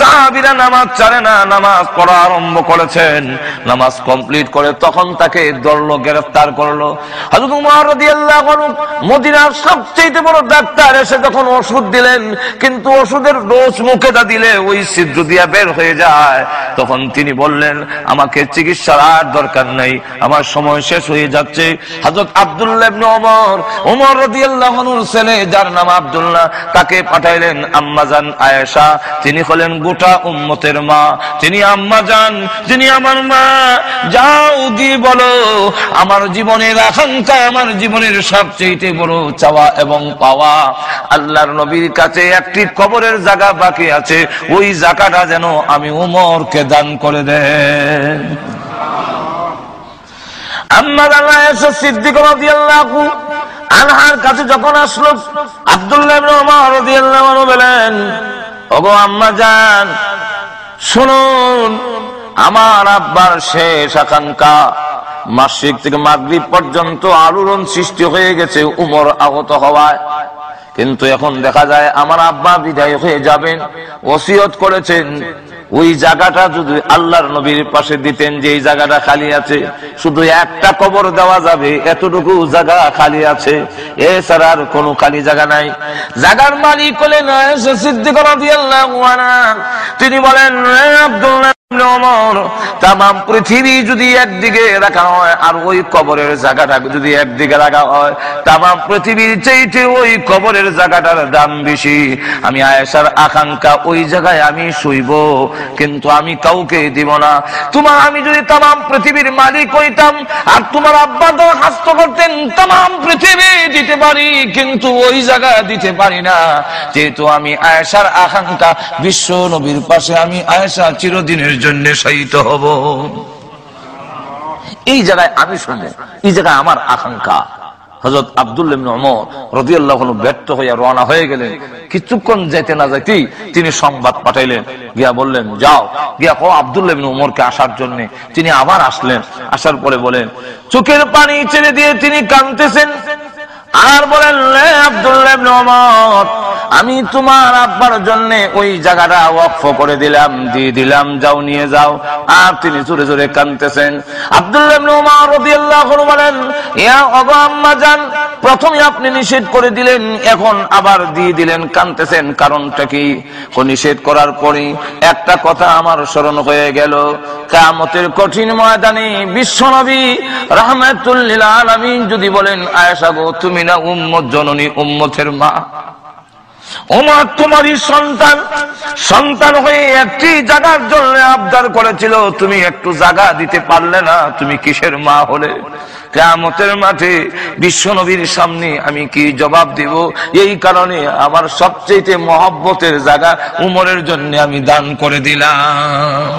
সাহাবীরা নামাজ ছাড়ে না, নামাজ পড়া আরম্ভ করেছেন। নামাজ কমপ্লিট করে তখন তাকে ধরলো, গ্রেফতার করলো। হযরত উমর রাদিয়াল্লাহু আনহু মদিনার সবচেয়ে বড় ডাক্তার এসে যখন ওষুধ দিলেন, কিন্তু ওষুধের ডোজ মুখে দিলে ওই ছিদ্র দিয়া বের হয়ে যায়। তখন তিনি বললেন, আমাকে চিকিৎসার আর দরকার নাই, আমার সময় শেষ হয়ে যাচ্ছে। হযরত আব্দুল্লাহ ইবনে ওমর রাদিয়াল্লাহু আনহুর ছেলে, যার নাম আব্দুল্লাহ, তাকে পাঠাইলেন আম্মাজান আয়েশা। তিনি হলেন গোটা উম্মতের মা, তিনি আম্মা জান, তিনি আমার মা। যাও গিয়ে বলো, আমার জীবনের আকাঙ্ক্ষা, আমার জীবনের সবচেয়ে বড় চাওয়া এবং পাওয়া, আল্লাহর নবীর কাছে একটি কবরের জায়গা বাকি আছে, ওই জায়গাটা যেন আমি উমরকে দান করে দেন। আম্মা আয়েশা সিদ্দিকা রাদিয়াল্লাহু আনহার কাছে যখন আসলো, আব্দুল্লাহ ইবনে ওমর রাদিয়াল্লাহু আনহু বলেন, ওগো আম্মা জান, শুনুন, আমার আব্বার শেষ আকাঙ্ক্ষা, মাসরিক থেকে মাগরিব পর্যন্ত আলোড়ন সৃষ্টি হয়ে গেছে উমর আহত হওয়ায়, কিন্তু এখন দেখা যায় আমার আব্বা বিদায় হয়ে যাবেন, ওসিয়ত করেছেন ওই জায়গাটা যদি আল্লাহর নবীর পাশে দিতেন, যে এই জায়গাটা খালি আছে, শুধু একটা কবর দেওয়া যাবে, এতটুকু জায়গা খালি আছে, এছাড়া আর কোনো খালি জায়গা নাই। জায়গার মালিক হলেন আয়েশা সিদ্দিকা রাদিয়াল্লাহু আনহা। তিনি বলেন, আব্দুল্লাহ ইবনে ওমর, তামাম পৃথিবী যদি একদিকে রাখা হয় আর ওই কবরের জায়গাটা যদি একদিকে রাখা হয়, তামাম পৃথিবীর চাইতে ওই কবরের জায়গাটার দাম বেশি। আমি আয়েশার আকাঙ্ক্ষা, ওই জায়গায় আমি শুইব, কিন্তু আমি কাউকে দিব না। আমি যদি তামাম পৃথিবীর মালিক হইতাম আর তোমার আব্বা দরখাস্ত করতেন, তামাম পৃথিবী দিতে পারি, কিন্তু ওই জায়গা দিতে পারি না, যেহেতু আমি আয়েশার আকাঙ্ক্ষা, বিশ্ব নবীর পাশে আমি আয়েশা চিরদিনের জন্য শহীদ হব। এই জায়গায় আমি শুনবো, এই জায়গায় আমার আকাঙ্ক্ষা। হযরত আব্দুল্লাহ ইবনে ওমর রাদিয়াল্লাহু আনহু ব্যর্থ হয়ে রওনা হয়ে গেলেন। কিছুক্ষণ যেতে না যেতেই তিনি সংবাদ পাঠাইলেন, গিয়া বললেন, যাও গিয়া কও আব্দুল্লাহ ইবনে ওমরকে আসার জন্য। তিনি আবার আসলেন, আসার পরে বলেন, চোখের পানি ছেড়ে দিয়ে তিনি কাঁদতেছেন আর বলেন, আব্দুল্লাহ ইবনে ওমর, আমি তোমার আব্বার জন্য ওই জায়গাটা ওয়াকফ করে দিলাম, দিয়ে দিলাম, যাও নিয়ে যাও। আর তিনি জোরে জোরে কাঁদতেছেন। আব্দুল্লাহ ইবনে ওমর রাদিয়াল্লাহু আনহু বলেন, ইয়া আবা আম্মা জান, প্রথমে আপনি নিষেধ করে দিলেন, এখন আবার দিয়ে দিলেন, কাঁদতেছেন, কারণটা কি? নিষেধ করার পরে একটা কথা আমার স্মরণ হয়ে গেল, কিয়ামতের কঠিন ময়দানে বিশ্বনবী রাহমাতুল লিল আলামিন যদি বলেন, আয়েশা গো, তুমি না উম্মত জননী, উম্মতের মা, ওমর তোমারই সন্তান হয়ে একটি জায়গার জন্য আবদার করেছিল, তুমি একটু জায়গা দিতে পারলে না, তুমি কিসের মা হলে? কিয়ামতের মাঠে বিশ্বনবীর সামনে আমি কি জবাব দিব? এই কারণে আমার সবচেয়ে মহব্বতের জায়গা উমরের জন্য আমি দান করে দিলাম।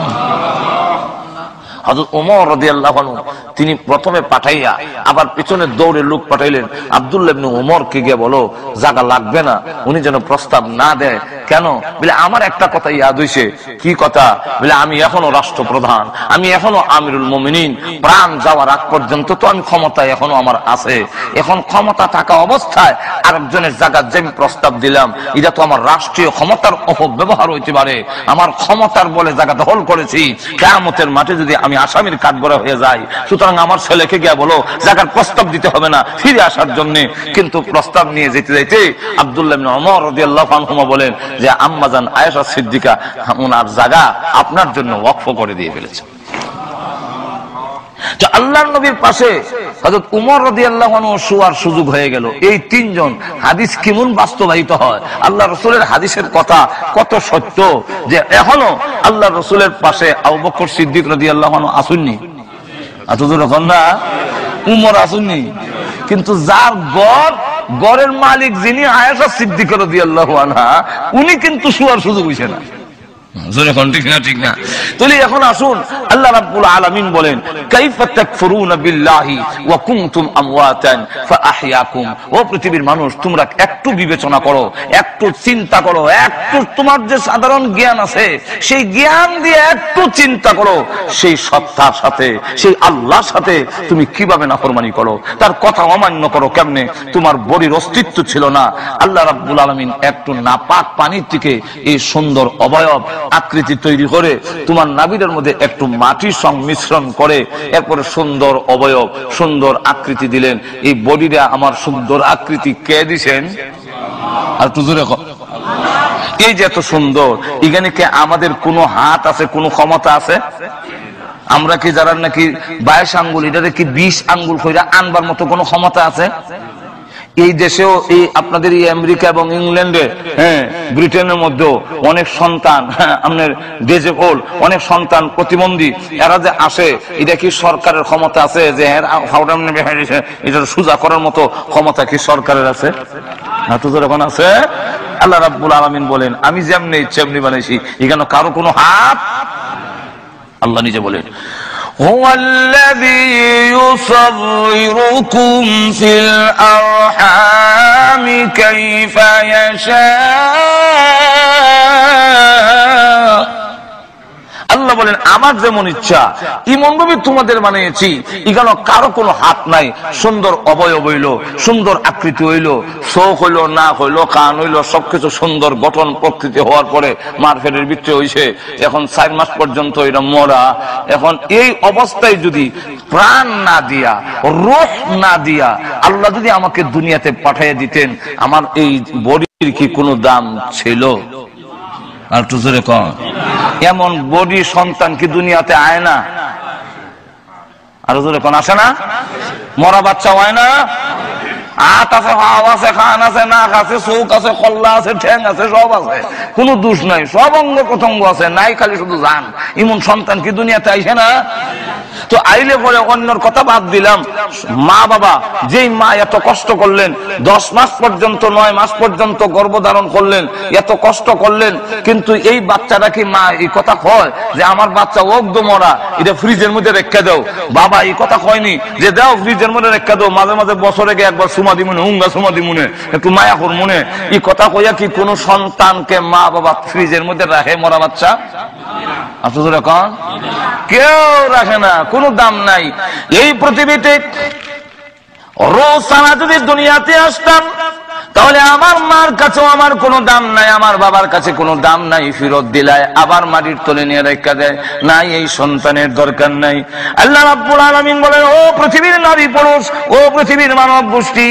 হযরত ওমর রাদিয়াল্লাহু আনহু তিনি প্রথমে পাঠাইয়া আবার পিছনে দৌড়ে লোক পাঠাইলেন, আব্দুল্লাহ ইবনে ওমরকে গিয়ে বলো জায়গা লাগবে না, উনি যেন প্রস্তাব না দেয়। কেন? বলে আমার একটা কথা ইয়াদ হইছে। কি কথা? বলে আমি এখনো রাষ্ট্রপ্রধান, আমি এখনো আমিরুল মুমিনিন, প্রাণ যাওয়ার আগ পর্যন্ত তো আমি ক্ষমতা এখনো আমার আছে। এখন ক্ষমতা থাকা অবস্থায় আরেকজনের জায়গা যে আমি প্রস্তাব দিলাম, এটা তো আমার রাষ্ট্রীয় ক্ষমতার অপব্যবহার হইতে পারে। আমার ক্ষমতার বলে জায়গা দখল করেছি, কিয়ামতের মাঠে যদি আমি আসামির কাঠগড়া হয়ে যাই, সুতরাং আমার ছেলেকে গিয়ে বলো জায়গার প্রস্তাব দিতে হবে না, ফিরে আসার জন্য। কিন্তু প্রস্তাব নিয়ে যেতে যেতে আব্দুল্লাহ ইবনে ওমর রাদিয়াল্লাহু আনহু বলেন যে আম্মা জান আয়েশা সিদ্দিকা ওনার জায়গা আপনার জন্য ওয়াকফ করে দিয়ে ফেলেছে। তো আল্লাহর নবীর পাশে হযরত উমর রাদিয়াল্লাহু আনহু শোয়ার সুযোগ হয়ে গেল। এই তিনজন হাদিস কেমন বাস্তবায়িত হয়, আল্লাহ রাসূলের হাদিসের কথা কত সত্য, যে এখনো আল্লাহ রাসূলের পাশে আবু বকর সিদ্দিক রাদিয়াল্লাহু আনহু আসুননি, এতদূর না উমর আসুননি, কিন্তু যার গড়ের মালিক যিনি আয়েশা সিদ্দিকা রাদিয়াল্লাহু আনহা, উনি কিন্তু শোয়ার সুযোগ হইছে না। ঠিক না? তাহলে এখন আসুন, আল্লাহ রাব্বুল আলামিন বলেন, কাইফা তাকফুরুনা বিল্লাহি ওয়া কুনতুম আমওয়াতান ফাআহইয়াকুম। ও পৃথিবীর মানুষ, তোমরা একটু বিবেচনা করো, একটু চিন্তা করো, একটু তোমার যে সাধারণ জ্ঞান আছে সেই জ্ঞান দিয়ে একটু চিন্তা করো, সেই সত্তার সাথে, সেই আল্লাহর সাথে তুমি কিভাবে নাফরমানি করো, তার কথা অমান্য করো কেমনে? তোমার বডির অস্তিত্ব ছিল না। আল্লাহ রাব্বুল আলামিন একটু নাপাক পানির থেকে এই সুন্দর অবয়ব আকৃতি তৈরি করে তোমার নাভির মধ্যে একটু মাটি সংমিশ্রণ করে এরপরে সুন্দর অবয়ব সুন্দর আকৃতি দিলেন। এই বডিটা আমার সুন্দর আকৃতি কে দিছেন? আর একটু জোরে কও। এই যে এত সুন্দর, এখানে কে আমাদের কোনো হাত আছে, কোনো ক্ষমতা আছে? আমরা কি যারা নাকি 22 আঙ্গুল এটাতে কি 20 আঙ্গুল কইরা আনবার মতো কোনো ক্ষমতা আছে? এই দেশেও এই আপনাদের এই আমেরিকা এবং ইংল্যান্ডে, হ্যাঁ ব্রিটেনের মধ্যেও অনেক সন্তান আপনার ডিজেবল, অনেক সন্তান প্রতিবন্ধী, এরা যে আসে, এটা কি সরকারের ক্ষমতা আছে যে এটা সোজা করার মতো ক্ষমতা কি সরকারের আছে? যখন আছে, আল্লাহ রাব্বুল আলামিন বলেন আমি যেমনি ইচ্ছা এমনি বানাইছি, এখানে কারো কোনো হাত। আল্লাহ নিজে বলেন هو الذي يصوركم في الأرحام كيف يشاء। আল্লাহ বলেন আমার যেমন ইচ্ছা এমন ভাবে তোমাদের বানিয়েছি, এখানে কারো কোনো হাত নাই। সুন্দর অবয়ব হইল, সুন্দর আকৃতি হইল, চোখ হইল, নাক হইল, কান হইল, সবকিছু সুন্দর গঠন প্রকৃতি হওয়ার পরে মার পেটের ভিতরে হইছে, এখন 4 মাস পর্যন্ত এটা মরা। এখন এই অবস্থায় যদি প্রাণ না দিয়া, রূহ না দিয়া আল্লাহ যদি আমাকে দুনিয়াতে পাঠিয়ে দিতেন, আমার এই বডির কি কোনো দাম ছিল? আর তো জোরে কম। এমন বডি সন্তান কি দুনিয়াতে আয় না? আর জোরে কোন আসে না? মরা বাচ্চা হয় না? হাত আছে, হাওয়া আছে, খান আছে, নাক আছে, চোখ আছে, কল্লা আছে, ঠ্যাং আছে, সব আছে, কোনো দোষ নাই, সব অঙ্গ প্রত্যঙ্গ আছে, নাই খালি শুধু জান। এমন সন্তান কি দুনিয়াতে আইসে না? তো আইলে পরে অন্যর কথা বাদ দিলাম, মা বাবা যেই মা এত কষ্ট করলেন, 10 মাস পর্যন্ত 9 মাস পর্যন্ত গর্ভধারণ করলেন, এত কষ্ট করলেন, কিন্তু এই বাচ্চাটা কি মা এই কথা কয় যে আমার বাচ্চা ওগ্ধ মরা, এটা ফ্রিজের মধ্যে রেখে দাও? বাবা এই কথা কয়নি যে দাও ফ্রিজের মধ্যে রেখে দাও, মাঝে মাঝে বছরে একবার সুমা দি মনে, হুঙ্গা সুমা দি মনে, একটু মায়া কর মনে। এই কথা কইয়া কি কোন সন্তানকে মা বাবা ফ্রিজের মধ্যে রাখে মরা বাচ্চা? আসলে এখন কেউ রাখে না, কোনো দাম নাই। এই পৃথিবীতে রোজ সারা যদি দুনিয়াতে আসতাম, তাহলে আমার মার কাছেও আমার কোনো দাম নাই, আমার বাবার কাছে কোনো দাম নাই, ফেরত দিলায় আবার মাটির তলে নিয়ে রেখে দেয়, নাই এই সন্তানের দরকার নাই। আল্লাহ রাব্বুল আলামিন বলেন ও পৃথিবীর নারী পুরুষ, ও পৃথিবীর মানব গোষ্ঠী,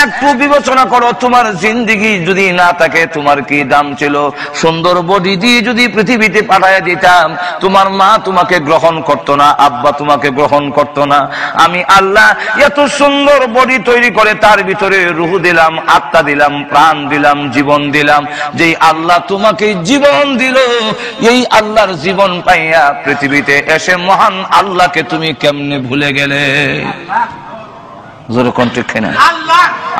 একটু বিবেচনা করো, তোমার জিন্দেগি যদি না থাকে তোমার কি দাম ছিল? সুন্দর বডি দিয়ে যদি পৃথিবীতে পাঠায় দিতাম, তোমার মা তোমাকে গ্রহণ করতো না, আব্বা তোমাকে গ্রহণ করতো না। আমি আল্লাহ এত সুন্দর বডি তৈরি করে তার ভিতরে রূহ দিলাম, আত্মা দিলাম, প্রাণ দিলাম, জীবন দিলাম। যেই আল্লাহ তোমাকে জীবন দিল, এই আল্লাহর জীবন পাইয়া পৃথিবীতে এসে মহান আল্লাহকে তুমি কেমনে ভুলে গেলে? জোরে কোন ঠিক না?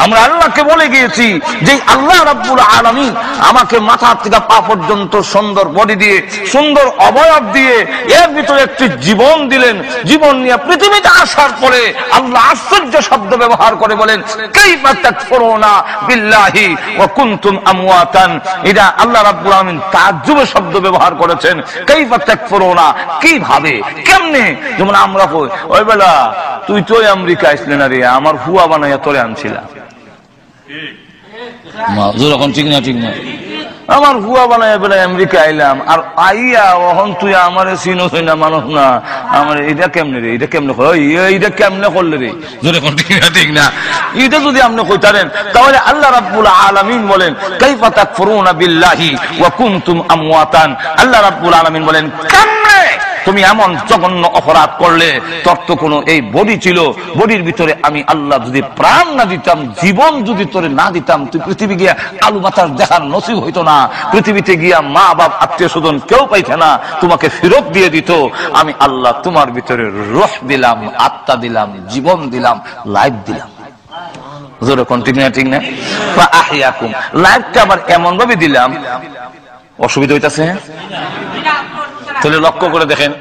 আমরা আল্লাহকে বলে গিয়েছি যে আল্লাহ রাব্বুল আলামিন আমাকে মাথা থেকে পা পর্যন্ত সুন্দর বডি দিয়ে, সুন্দর অবয়ব দিয়ে, এর ভিতরে একটি জীবন দিলেন। জীবন নিয়ে পৃথিবীতে আসার পরে আল্লাহ আশ্চর্য শব্দ ব্যবহার করে বলেন কাইফা তাকফুরুনা বিল্লাহি ওয়া কুনতুম আমওয়াতান। এটা আল্লাহ রাব্বুল আলামিন তাজ্জুবের শব্দ ব্যবহার করেছেন। কাইফা তাকফুরুনা, কিভাবে, কেমনে? যেমন আমরা কই ওই বেলা তুই তো আমেরিকা আসলে না রে, আমার হুয়া বানাইয়া তোরে আনছিলাম। ঠিক না? ঠিক না? আমার হুয়া বানাইয়া বেলা আমেরিকা আইলাম, আর আইয়া ওহন তুই আমার চিনো না, মানুষ না, আমার এটা কেমনে রে, এটা কেমনে এইটা কেমনে করলে রে? ঠিক না? ঠিক না? এটা যদি আপনি কইতারেন তাহলে আল্লাহ রাব্বুল আলামিন বলেন কাইফা তাকফুরুনা বিল্লাহি ওয়া কুনতুম আমওয়াতান। আল্লাহ রাব্বুল আলামিন বলেন কেমনে তুমি এমন জঘন্য অপরাধ করলে? তোর তো কোনো এই বডি ছিল, বডির ভিতরে আমি আল্লাহ যদি প্রাণ না দিতাম, জীবন যদি তোরে না দিতাম, তুই পৃথিবী গিয়া আলু বাতাস দেখার নসিব হইতো না, পৃথিবীতে গিয়া মা বাপ আত্মীয় স্বজন কেউ পাইছে না, তোমাকে ফেরত দিয়ে দিত। আমি আল্লাহ তোমার ভিতরে রূহ দিলাম, আত্মা দিলাম, জীবন দিলাম, লাইফ দিলাম। ঠিক না? লাইফটা আবার এমন ভাবে দিলাম, অসুবিধা হইতাছে? তাহলে লক্ষ্য করে দেখেন,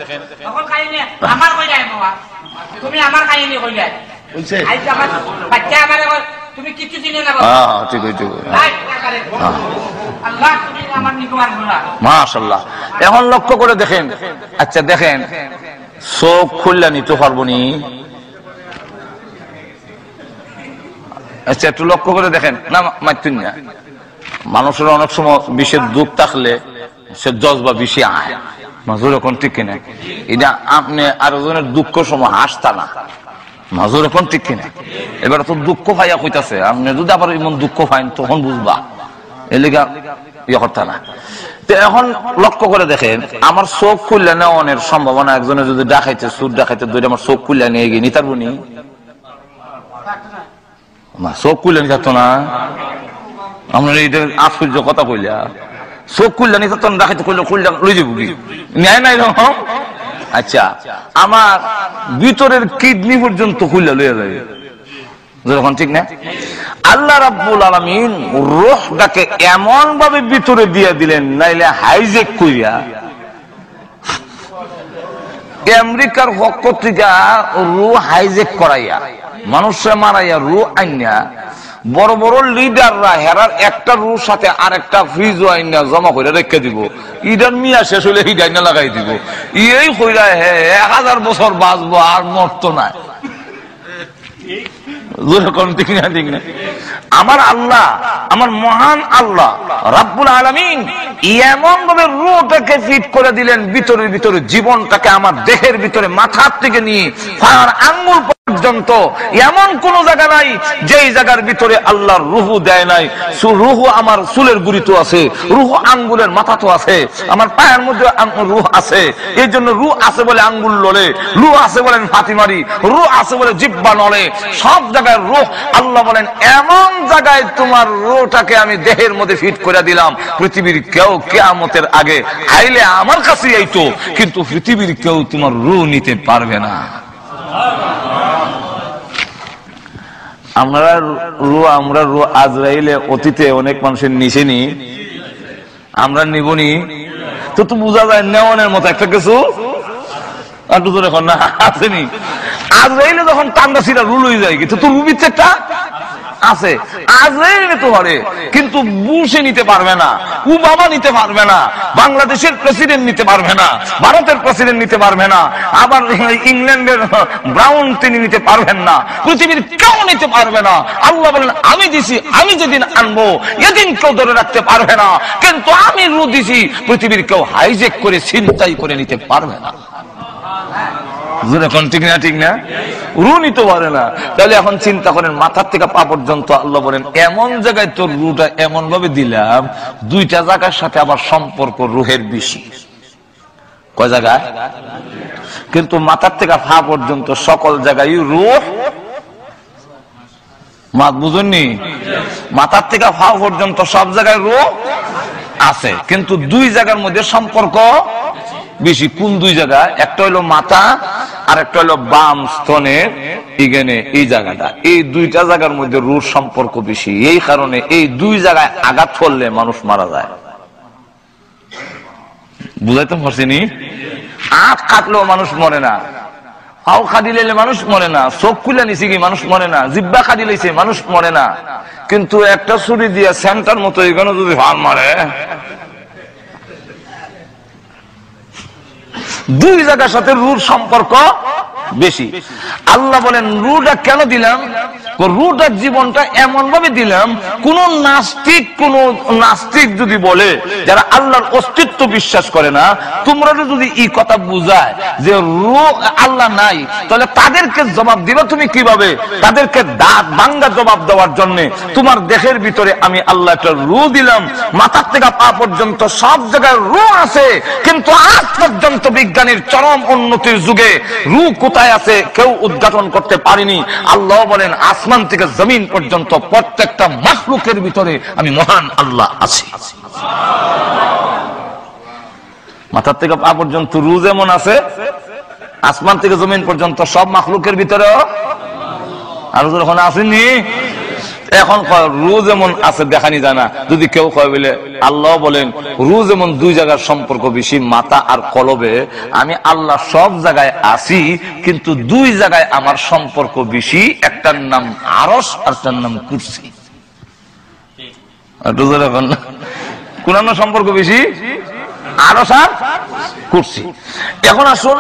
মাশাআল্লাহ। এখন লক্ষ্য করে দেখেন, আচ্ছা দেখেন চোখ খুললা নিতে পারবো নি? আচ্ছা একটু লক্ষ্য করে দেখেন না, মারতেন না। মানুষের অনেক সময় বিষের দুঃখ থাকলে সে জজবা বেশি আয় মাজুর এখন ঠিক কিনা এটা আপনি আরো জনের দুঃখ সময় হাসতা না মাজুর এখন ঠিক কিনা এবার তো দুঃখ পাইয়া কইতাছে আপনি যদি আবার এমন দুঃখ পাইন তখন বুঝবা এলিগা ইয়ে করতে না। তো এখন লক্ষ্য করে দেখেন আমার চোখ খুললে নেওয়ানের সম্ভাবনা একজনে যদি ডাকাইতে সুর ডাকাইতে ধরে আমার চোখ খুললে নিয়ে গিয়ে নিতার বুনি চোখ খুললে নিতারতো না আপনার এইটা আশ্চর্য কথা কইলা চোখ খুললে নিতারতো না ডাকাইতে খুললে খুললে লই যাবো কি ন্যায় নাই রকম। আচ্ছা আমার ভিতরের কিডনি পর্যন্ত খুললে লইয়া যাবে যখন ঠিক না আল্লাহ রাব্বুল আলামিন রূহটাকে এমন ভাবে ভিতরে দিয়ে দিলেন নাইলে হাইজেক কইরা আমেরিকার পক্ষ থেকে রূহ হাইজেক করাইয়া মানুষে মারাইয়া রূহ আইনা বড় বড় লিডাররা হেরার একটা রূহ সাথে আরেকটা ফ্রিজ আইনা জমা করে রেখে দিব ইডার মিয়া শেষ হলে হিডাইনা লাগাই দিব এই কইরা হে 1000 বছর বাঁচবো আর মরতো না। আমার আল্লাহ আমার মহান আল্লাহ রাব্বুল আলামিন এমন ভাবে রূহটাকে ফিট করে দিলেন ভিতরে ভিতরে জীবনটাকে আমার দেহের ভিতরে মাথার থেকে নিয়ে পায়ের আঙ্গুল পর্যন্ত এমন কোন জায়গা নাই যেই জায়গার ভিতরে আল্লাহর রূহ দেয় নাই। রূহ আমার চুলের গুড়িতে আছে, রূহ আঙ্গুলের মাথাতে আছে, আমার পায়ের মধ্যে রূহ আছে। এই জন্য রূহ আছে বলে আঙ্গুল লড়ে, রূহ আছে বলেন ফাতি মারি, রূহ আছে বলে জিহ্বা নড়ে, সব জায়গায় রূহ। আল্লাহ বলেন এমন জায়গায় তোমার রূহটাকে আমি দেহের মধ্যে ফিট করে দিলাম পৃথিবীর কেউ কিয়ামতের আগে আইলে আমার কাছে আইতো কিন্তু পৃথিবীর কেউ তোমার রূহ নিতে পারবে না। আমরা রূহ আজরাইলে অতীতে অনেক মানুষের নিছেনি, আমরা নিবনি তো তো বোঝা যায় নেওয়ানের মতো একটা কিছু একটু তো এখন না আসেনি। আজরাইলে যখন টান্ডা ছিলা রুল হয়ে যায় কিন্তু তোর রুবিতে একটা আছে আজরাইল নিতে পারে কিন্তু বুশে নিতে পারবে না, ওবামা নিতে পারবে না, বাংলাদেশের প্রেসিডেন্ট নিতে পারবে না, ভারতের প্রেসিডেন্ট নিতে পারবে না, আবার ইংল্যান্ডের ব্রাউন তিনি নিতে পারবেন না, পৃথিবীর কেউ নিতে পারবে না। আল্লাহ বলেন আমি দিছি, আমি যেদিন আনবো এদিন কেউ ধরে রাখতে পারবে না, কিন্তু আমি রু দিছি পৃথিবীর কেউ হাইজেক করে ছিনতাই করে নিতে পারবে না। ঠিক না ঠিক না রু নিতে পারে না। তাহলে এখন চিন্তা করেন মাথার থেকে পা পর্যন্ত আল্লাহ বলেন এমন জায়গায় তোর রুটা এমন ভাবে দিলাম দুইটা জায়গার সাথে আবার সম্পর্ক রুহের বেশি। কয় জায়গায়? কিন্তু মাথার থেকে পা পর্যন্ত সকল জায়গায় রুহ মাত বুঝুননি, মাথার থেকে পা পর্যন্ত সব জায়গায় রুহ আছে কিন্তু দুই জায়গার মধ্যে সম্পর্ক বেশি। কোন দুই জায়গা? একটা হলো মাথা আর একটা হলো বাম স্তনের এখানে এই জায়গাটা, এই দুইটা জায়গার মধ্যে রুর সম্পর্ক বেশি। এই কারণে এই দুই জায়গায় আঘাত করলে মানুষ মারা যায়। বুঝাইতে পারছিনি? আখ কাটলেও মানুষ মরে না, পাও খাদিলে মানুষ মরে না, চোখ খুলে নিছে কি মানুষ মরে না, জিব্বা খাদিলেছে মানুষ মরে না, কিন্তু একটা ছুরি দিয়ে সেন্টার মতো এখানে যদি ভার মারে দুই জায়গার সাথে রুর সম্পর্ক বেশি। আল্লাহ বলেন রুটা কেন দিলাম? রুটার জীবনটা এমন ভাবে দিলাম কোন নাস্তিক যদি বলে যারা আল্লাহর অস্তিত্ব বিশ্বাস করে না, তোমরা যদি এই কথা বুঝায় যে রু আল্লাহ নাই, তাহলে তাদেরকে জবাব দিবা তুমি কিভাবে? তাদেরকে দাঁত ভাঙ্গা জবাব দেওয়ার জন্য তোমার দেহের ভিতরে আমি আল্লাহ একটা রু দিলাম, মাথার থেকে পা পর্যন্ত সব জায়গায় রু আছে, কিন্তু আজ পর্যন্ত বিজ্ঞানীর চরম উন্নতির যুগে রু কোথায় আছে কেউ উদ্ঘাটন করতে পারেনি। আল্লাহ বলেন আসমান থেকে জমিন পর্যন্ত প্রত্যেকটা মাখলুকের ভিতরে আমি মহান আল্লাহ আছি। মাথার থেকে পা পর্যন্ত রু যেমন আছে, আসমান থেকে জমিন পর্যন্ত সব মাখলুকের ভিতরে আর যখন আসেনি। এখন রু যেমন আছে দেখানি যায় না। যদি কেউ কয় বলে আল্লাহ বলেন রু যেমন দুই জায়গার সম্পর্ক বেশি মাথা আর কলবে, আমি আল্লাহ সব জায়গায় আছি কিন্তু দুই জায়গায় আমার সম্পর্ক বেশি, একটার নাম আরশ আর একটার নাম কুরসি। কোন সম্পর্ক বেশি? আরশ আর কুরসি। এখন আসুন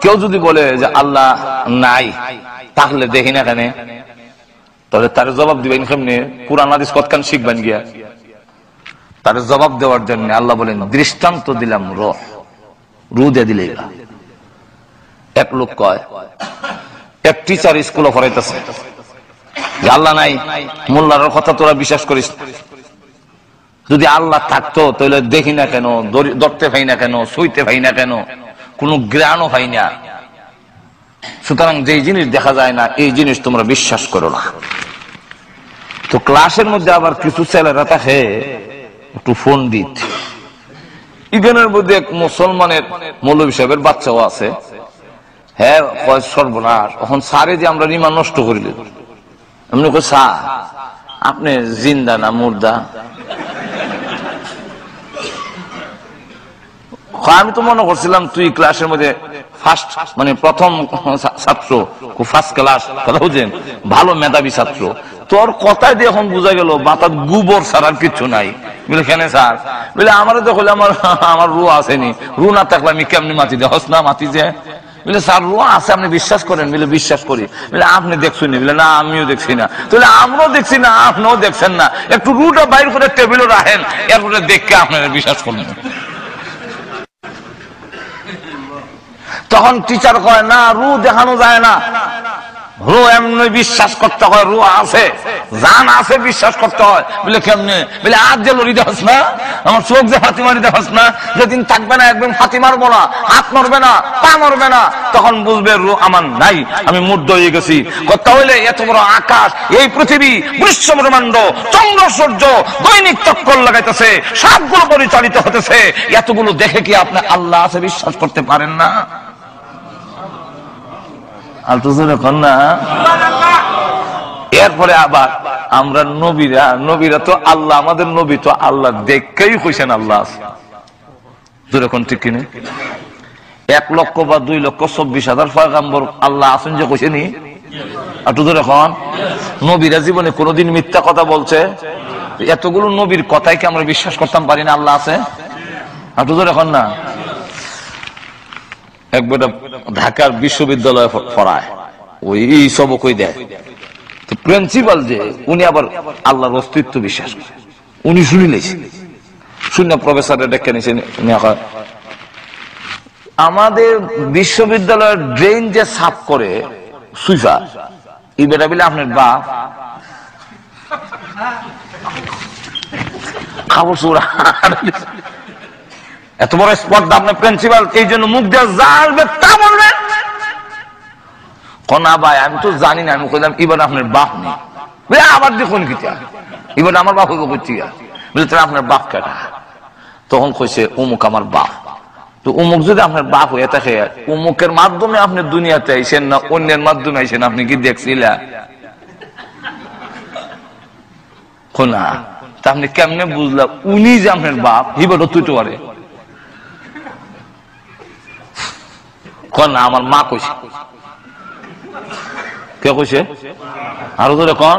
কেউ যদি বলে যে আল্লাহ নাই, তাহলে দেখি না কেন, তাহলে তার জবাব দিবেন কেমনে? কুরআন হাদিস কতখান শিখবেন গিয়া? তার জবাব দেওয়ার জন্য আল্লাহ বলেন দৃষ্টান্ত দিলাম রু দিয়ে দিলে। এক লোক কয়, এক টিচার স্কুলে পড়াইতেছে যে আল্লাহ নাই, মোল্লার কথা তোরা বিশ্বাস করিস, যদি আল্লাহ থাকতো তাহলে দেখি না কেন, ধরতে পাই না কেন, সইতে পাই না কেন, কোন জ্ঞানও পাই না। সুতরাং যে জিনিস দেখা যায় না এই জিনিস তোমরা বিশ্বাস করো না। তো ক্লাসের মধ্যে আবার কিছু ছেলেরা থাকে একটু ফোন দিত। ইগেনের মধ্যে এক মুসলমানের মৌলভী সাহেবের বাচ্চাও আছে। হ্যাঁ সর্বনাশ, এখন সারে যে আমরা রিমান নষ্ট করিল, এমনি কই স্যার আপনি জিন্দা না মুর্দা? আমি তো মনে করছিলাম তুই ক্লাসের মধ্যে ফার্স্ট মানে প্রথম ছাত্র, খুব ফার্স্ট ক্লাস, কথা বুঝেন, ভালো মেধাবী ছাত্র। তোর কথাই দিয়ে এখন বোঝা গেল মাথার গোবর ছাড়ার কিছু নাই। বলে কেন স্যার? বলে আমারও তো হলে আমার রু আসেনি, রু না থাকলে আমি কেমনি মাটি দিয়ে হস না মাটি যে। বলে স্যার রু আছে আপনি বিশ্বাস করেন? বলে বিশ্বাস করি। বলে আপনি দেখছেন? বলে না আমিও দেখছি না। তাহলে আমরাও দেখছি না, আপনিও দেখছেন না, একটু রুটা বাইর করে টেবিলও রাখেন, এরপরে দেখে আপনারা বিশ্বাস করবেন। তখন টিচার কয় না রু দেখানো যায় না, রু এমনি বিশ্বাস করতে হয়, রু আছে, জান আছে, বিশ্বাস করতে হয়। বলে কেমনে? বলে আজ যে লড়ি দেখাস না, আমার চোখ যে ফাতিমারি দেখাস না, যেদিন থাকবে না একদম ফাতি মারবো না, হাত নড়বে না, পা নড়বে না, তখন বুঝবে রু আমার নাই, আমি মুগ্ধ হয়ে গেছি। কথা হইলে এত বড় আকাশ, এই পৃথিবী, বিশ্ব ব্রহ্মাণ্ড, চন্দ্র সূর্য দৈনিক চক্কর লাগাইতেছে, সবগুলো পরিচালিত হতেছে, এতগুলো দেখে কি আপনি আল্লাহ আছে বিশ্বাস করতে পারেন না? এরপরে আবার আমরা নবীরা তো আল্লাহ, আমাদের নবী তো আল্লাহ দেখেই কইছেন আল্লাহ আছে। যেরকম ঠিক কিনে 1 লক্ষ বা 2 লক্ষ 24,000 পয়গম্বর আল্লাহ আছেন যে কইছেনি। একটু ধরে এখন নবীরা জীবনে কোনোদিন মিথ্যা কথা বলছে? এতগুলো নবীর কথাই কি আমরা বিশ্বাস করতাম পারি না আল্লাহ আছে? একটু ধরে এখন না। একবার ঢাকার বিশ্ববিদ্যালয়ে পড়ায়, ওই সবক ওই দেয়, তো প্রিন্সিপাল যে উনি আবার আল্লাহর অস্তিত্ব বিশ্বাস করে, উনি শুনিলেছেন, শূন্য প্রফেসর ডেকে নিয়েছেন। আমাদের বিশ্ববিদ্যালয়ের ড্রেন যে সাফ করে সুইফা, এই বেটা বলে আপনার বাপ খাবার সুরা, এত বড় স্পর্ধা আপনার প্রিন্সিপাল, এই জন্য মুখ দিয়ে যাবে তা বলবেন। না ভাই আমি তো জানি না, আমি কইলাম এবার আপনার বাপ নেই। আবার দেখুন কিটা এবার আমার বাপ হইব করছি, বলে তাহলে আপনার বাপ কেটা? তখন কইছে অমুক আমার বাপ। তো অমুক যদি আপনার বাপ হয়ে থাকে, অমুকের মাধ্যমে আপনি দুনিয়াতে আইছেন না অন্যের মাধ্যমে আইছেন, আপনি কি দেখছিলেন? না তা আপনি কেমনে বুঝলাম উনি যে আপনার বাপ? হিবার তুই তো পারে না, আমার মা কইছে। কে কইছে? আরো ধরে কন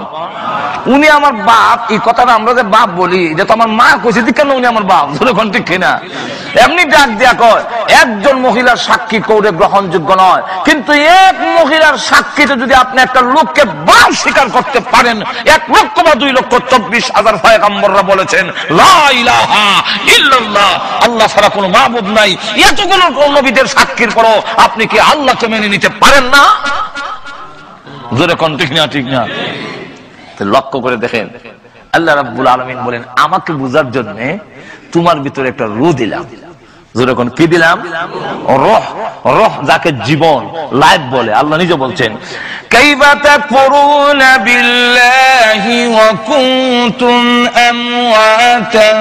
উনি আমার বাপ। এই কথাটা আমরা যে বাপ বলি, এটা তো আমার মা কইছে, কেন উনি আমার বাপ? ধরে কন ঠিক কিনা? এমনি ডাক দিয়া কয় একজন মহিলার সাক্ষী কৌরে গ্রহণযোগ্য নয়, কিন্তু এক মহিলার সাক্ষীতে যদি আপনি একটা লোককে বাপ স্বীকার করতে পারেন, 1 লক্ষ বা 2 লক্ষ 24,000 পয়গম্বররা বলেছেন লা ইলাহা ইল্লাল্লাহ, আল্লাহ ছাড়া কোনো মাবুদ নাই, এতগুলো নবীদের সাক্ষীর পরও আপনি কি আল্লাহকে মেনে নিতে পারেন না? জোরে কোন ঠিক না? ঠিক না? লক্ষ্য করে দেখেন আল্লাহ রাব্বুল আলামিন বলেন আমাকে বুঝার জন্য তোমার ভিতরে একটা রূহ দিলাম। জোরে কোন কি দিলাম? রূহ। রূহ যাকে জীবন, লাইফ বলে। আল্লাহ নিজে বলছেন কাইফা তাকফুরুনা বিল্লাহি ওয়া কুনতুম আমওয়াতান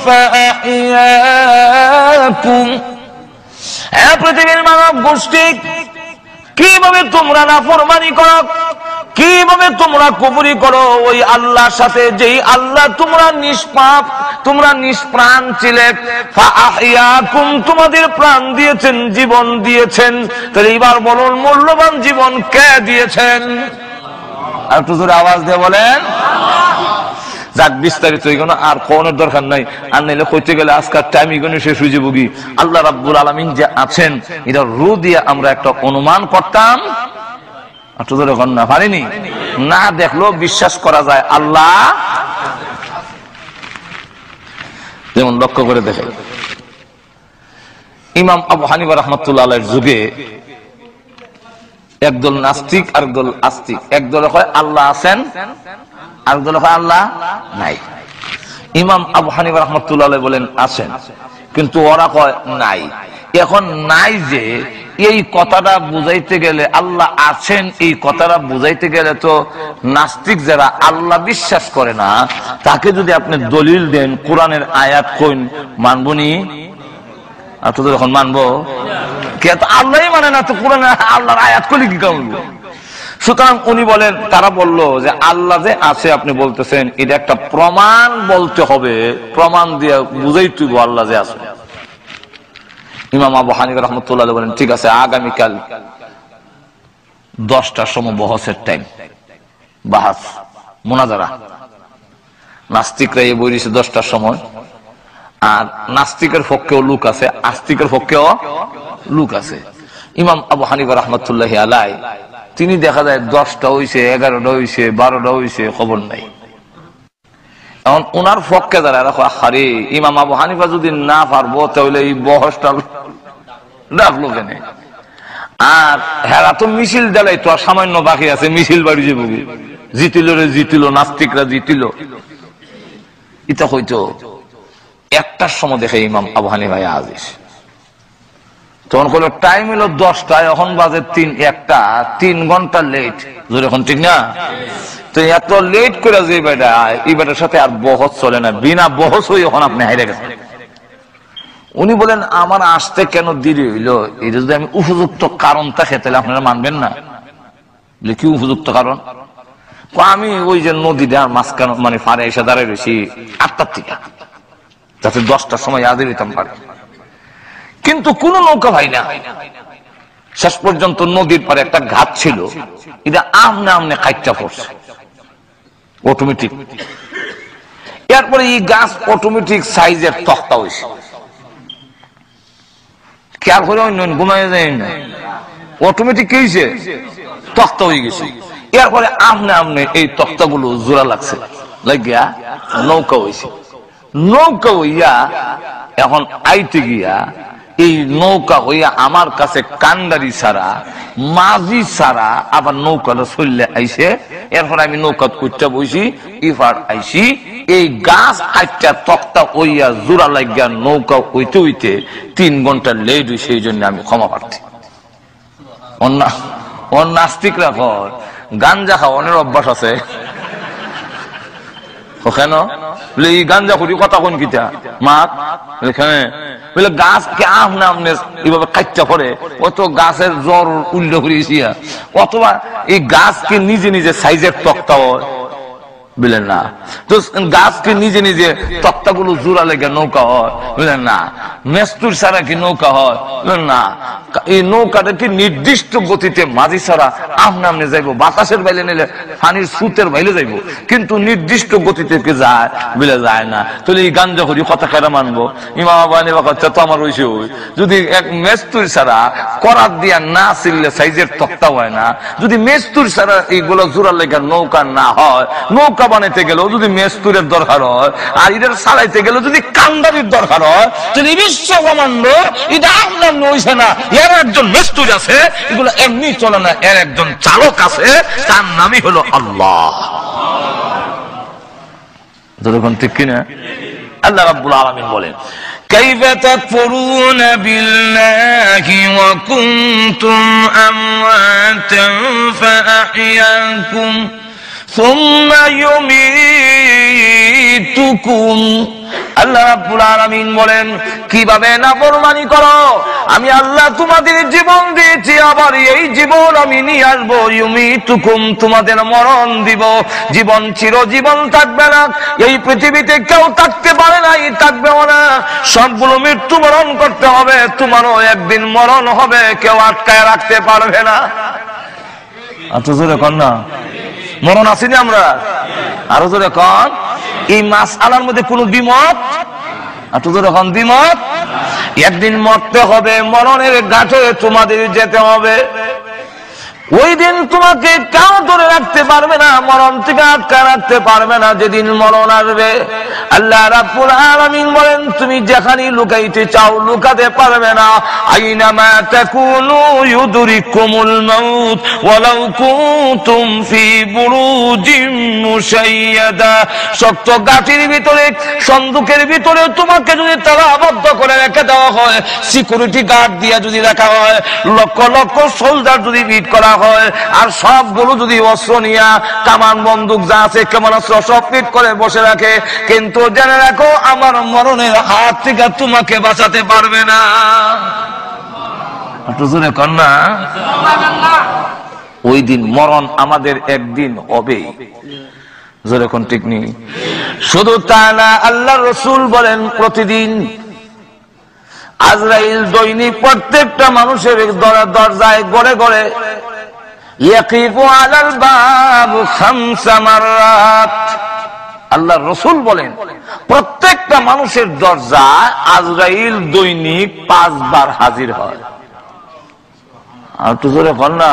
ফাআহইয়াকুম। এই পৃথিবীর মানব গোষ্ঠী, কিভাবে তোমরা নাফরমানি করো, কিভাবে তোমরা কুফরি করো ওই আল্লাহর সাথে, যেই আল্লাহ তোমরা নিষ্পাপ, তোমরা নিষ্প্রাণ ছিলে। ফাআহইয়াকুম, তোমাদের প্রাণ দিয়েছেন, জীবন দিয়েছেন। তাহলে এবার বলুন মূল্যবান জীবন কে দিয়েছেন? আর একটু জোরে আওয়াজ দিয়ে বলেন। যাক বিস্তারিত এগুলো আর কোনের দরকার নাই, আর নাইলে কইতে গেলে আজকাল টাইম এগুলো শেষ হয়ে যাবো। আল্লাহ রাব্বুল আলামিন যে আছেন এটা রূহ দিয়ে আমরা একটা অনুমান করতাম, না পারিনি, না দেখলেও বিশ্বাস করা যায় আল্লাহ। যেমন লক্ষ্য করে দেখে ইমাম আবু হানিফা রাহমাতুল্লাহ আলাইহির যুগে একদল নাস্তিক আর একদল আস্তিক। একদল কয় আল্লাহ আছেন, আর একদল কয় আল্লাহ নাই। ইমাম আবু হানিফা রাহমাতুল্লাহ আলাইহি বলেন আছেন, কিন্তু ওরা কয় নাই। এখন নাই যে এই কথাটা বুঝাইতে গেলে, আল্লাহ আছেন এই কথাটা বুঝাইতে গেলে তো নাস্তিক যারা আল্লাহ বিশ্বাস করে না তাকে যদি আপনি দলিল দেন কোরআনের আয়াত কইন, মানবনি? আর তো যখন মানবো কে, তো আল্লাহই মানে না, তো কোরআনের আল্লাহর আয়াত কইলে কি করব? সুতরাং উনি বলেন, তারা বলল যে আল্লাহ যে আছে আপনি বলতেছেন, এটা একটা প্রমাণ বলতে হবে, প্রমাণ দিয়ে বুঝাই তুইব আল্লাহ যে আছে। ইমাম আবু হানিফা রাহমাতুল্লাহ বলেন ঠিক আছে, আগামীকাল 10টার সময় বহসের টাইম, বাহাস মুনাজারা। নাস্তিকরা এই বই দিয়েছে 10টার সময়, আর নাস্তিকের পক্ষেও লোক আছে, আস্তিকের পক্ষেও লোক আছে। ইমাম আবু হানিফা রাহমাতুল্লাহি আলাইহি তিনি দেখা যায় 10টা হইছে, 11টা হইছে, 12টা হইছে, খবর নাই। এখন ওনার পক্ষে যারা রাখো, আরে ইমাম আবু হানিফা যদি না পারবো তাহলে এই বহসটা ডাকলো কেন? আর হেরা তো মিছিল দেলাই তো আর সামান্য বাকি আছে, মিছিল বাড়ি যাবো, জিতিল রে জিতিল, নাস্তিকরা জিতিল, এটা হইতো 1টার সময় দেখে ইমাম আবু হানিফা আজিজ। তখন কোনো টাইম হলো 10টায়, এখন বাজে 1টা, 3 ঘন্টা লেট, এখন ঠিক না? তো এত লেট করে যে বেটা, এই বেটার সাথে আর বহস চলে না, বিনা বহস হয়ে এখন আপনি হাইরে গেছেন। উনি বলেন আমার আসতে কেন দেরি হইলো, এটা যদি আমি উপযুক্ত কারণ থাকে তাহলে আপনারা মানবেন না। কি উপযুক্ত কারণ? আমি ওই যে নদীটা মাঝখানে মানে ফারে এসে দাঁড়াই রয়েছি 8টার থেকে, যাতে 10টার সময় আদে দিতাম পারে, কিন্তু কোন নৌকা ভাই না। শেষ পর্যন্ত নদীর পারে একটা ঘাট ছিল, এটা আমনে আমনে কাইটটা পড়ছে অটোমেটিক। এরপরে এই গাছ অটোমেটিক সাইজের তক্তা হয়েছে, খেয়াল করে অন্য ঘুমাই যায় না, অটোমেটিক কি হয়েছে, তক্তা হয়ে গেছে। এরপরে আমনে আমনে এই তক্তাগুলো জোড়া লাগছে, লাগিয়া নৌকা হয়েছে। নৌকা হইয়া এখন আইতে গিয়া এই নৌকা হইয়া আমার কাছে কান্ডারি ছাড়া, মাঝি ছাড়া আবার নৌকাটা চললে আইছে। এরপর আমি নৌকা কুইটা বইছি, ইফার আইছি, এই গাছ আইটা তক্তা হইয়া জোড়া লাগিয়া নৌকা হইতে হইতে 3 ঘন্টা লেট হইছে। এই জন্য আমি ক্ষমা প্রার্থী। নাস্তিকরা কর গাঞ্জা খাওয়ানোর অভ্যাস আছে কেন? এই গাঞ্জা করি কথা কোন কিটা মাত এখানে বলে গাছকে আমনে আমনে এইভাবে কাটতে পড়ে, অত গাছের জ্বর উল্লেখ করেছি, অথবা এই গাছকে নিজে নিজে সাইজের তক্তা হয় বুঝলেন না, তো গাছকে নিজে নিজে তক্তাগুলো জোড়া লেগে নৌকা হয় বুঝলেন না, মেস্তুর ছাড়া কি নৌকা হয় বুঝলেন না, এই নৌকাটা কি নির্দিষ্ট গতিতে মাঝি ছাড়া আমনে আমনে যাইবো, বাতাসের বাইলে নিলে পানির স্রোতের বাইলে যাইবো, কিন্তু নির্দিষ্ট গতিতে কি যায় বলে যায় না। তাহলে এই গাঞ্জা করি কথা কেনা মানবো? ইমাম আবু হানিফা কথা তো আমার হইছে, যদি এক মেস্তুর ছাড়া করাত দিয়া না ছিললে সাইজের তক্তা হয় না, যদি মেস্তুর ছাড়া এইগুলো জোড়া লেগে নৌকা না হয়, নৌকা বানাইতে গেলেও যদি মেস্তুরের দরকার হয়, আর এদের চালাইতে গেলেও যদি কান্দারির দরকার হয়, যদি বিশ্ব ব্রহ্মাণ্ড এটা আপনার নইছে না, এর একজন মেস্তুর আছে, এগুলো এমনি চলে না, এর একজন চালক আছে, তার নামই হলো আল্লাহ। যতক্ষণ ঠিক কিনা? আল্লাহ রাব্বুল আলামিন বলেন كيف تكفرون بالله وكنتم أمواتا فأحياكم ثم يميتكم। আল্লাহ রাব্বুল আলামিন বলেন কিভাবে নাফরমানি করো, আমি আল্লাহ তোমাদের জীবন দিয়েছি, আবার এই জীবন আমি নিয়ে আসবো, ইউমিতুকুম তোমাদের মরণ দিব। জীবন চিরজীবন থাকবে না, এই পৃথিবীতে কেউ থাকতে পারে না, থাকবেও না, সবগুলো মৃত্যুবরণ করতে হবে, তোমারও একদিন মরণ হবে, কেউ আটকায় রাখতে পারবে না। আচ্ছা জোরে কন না, মরণ আসেনি আমরা, আরো জোরে কন। এই মাসআলার মধ্যে কোন দ্বিমত, একটু যখন দ্বিমত, একদিন মরতে হবে, মরণের ঘাটে তোমাদের যেতে হবে। ওই দিন তোমাকে কেউ ধরে রাখতে পারবে না, মরণ থেকে আটকা রাখতে পারবে না। যেদিন মরণ আসবে আল্লাহ রাব্বুল আলামিন বলেন তুমি যেখানে লুকাইতে চাও লুকাতে পারবে না। আইনামা তাকুনু ইউদরিকুমুল মাউত ওয়ালাউ কুনতুম ফি বুরুজিম মুশাইয়াদা। শক্ত গাঠির ভিতরে, সন্দুকের ভিতরে তোমাকে যদি তালাবদ্ধ করে রেখে দেওয়া হয়, সিকিউরিটি গার্ড দিয়ে যদি রাখা হয়, লক্ষ লক্ষ সোলজার যদি বিট করা হয়, আর সবগুলো যদি অস্ত্র নিয়া কামান বন্দুক যা আছে ক্ষেপণাস্ত্র সব ফিট করে বসে রাখে, কিন্তু জেনে রাখো আমার মরণের হাত থেকে তোমাকে বাঁচাতে পারবে না। কন্যা ওই দিন মরণ আমাদের একদিন হবে, যেরকম ঠিক নেই। শুধু তা না, আল্লাহ রসুল বলেন প্রতিদিন আজরাইল দৈনিক প্রত্যেকটা মানুষের দরজায় গড়ে গড়ে ইয়াকিফু আলাল বাব খামসা মাররাত। আল্লাহ রসুল বলেন প্রত্যেকটা মানুষের দরজায় আজরাইল দৈনিক 5 বার হাজির হয়। আর তো জোরে বল না,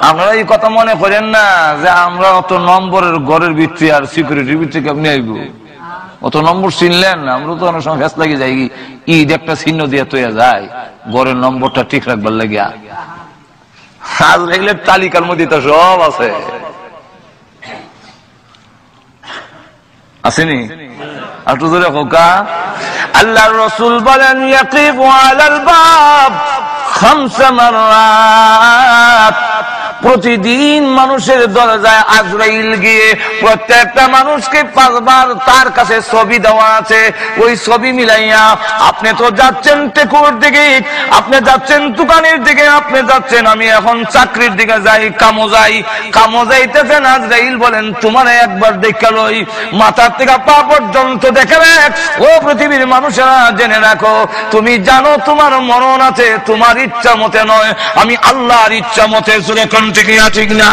আপনারা এই কথা মনে করেন না যে আমরা অত নম্বরের ঘরের ভিত্তি আর সিকিউরিটির ভিত্তি কেমনি আইব, অত নম্বর চিনলেন। আমরা তো অনেক সময় ফেস লাগে যাই, ঈদ একটা চিহ্ন দিয়ে তৈরি যায় ঘরের নম্বরটা ঠিক রাখবার লাগিয়া। আজরাইলের তালিকার মধ্যে তো সব আছে, আসেনি? আর তো জোরে হোকা। আল্লাহর রাসূল বলেন ইয়াকিফু আলাল বাব খামসা মাররাত। প্রতিদিন মানুষের দরজায় আজরাইল গিয়ে প্রত্যেকটা মানুষকে 5 বার তার কাছে ছবি দেওয়া আছে, ওই ছবি মিলাইয়া আপনি তো যাচ্ছেন টেকুর দিকে, আপনি যাচ্ছেন দোকানের দিকে, আপনি যাচ্ছেন আমি এখন চাকরির দিকে যাই, কামো যাইতেছেন। আজরাইল বলেন তোমার একবার দেখে লই, মাথার থেকে পা পর্যন্ত দেখে রাখ। ও পৃথিবীর মানুষেরা জেনে রাখো, তুমি জানো তোমার মরণ আছে, তোমার ইচ্ছা মতে নয়, আমি আল্লাহর ইচ্ছা মতে। ঠিক না?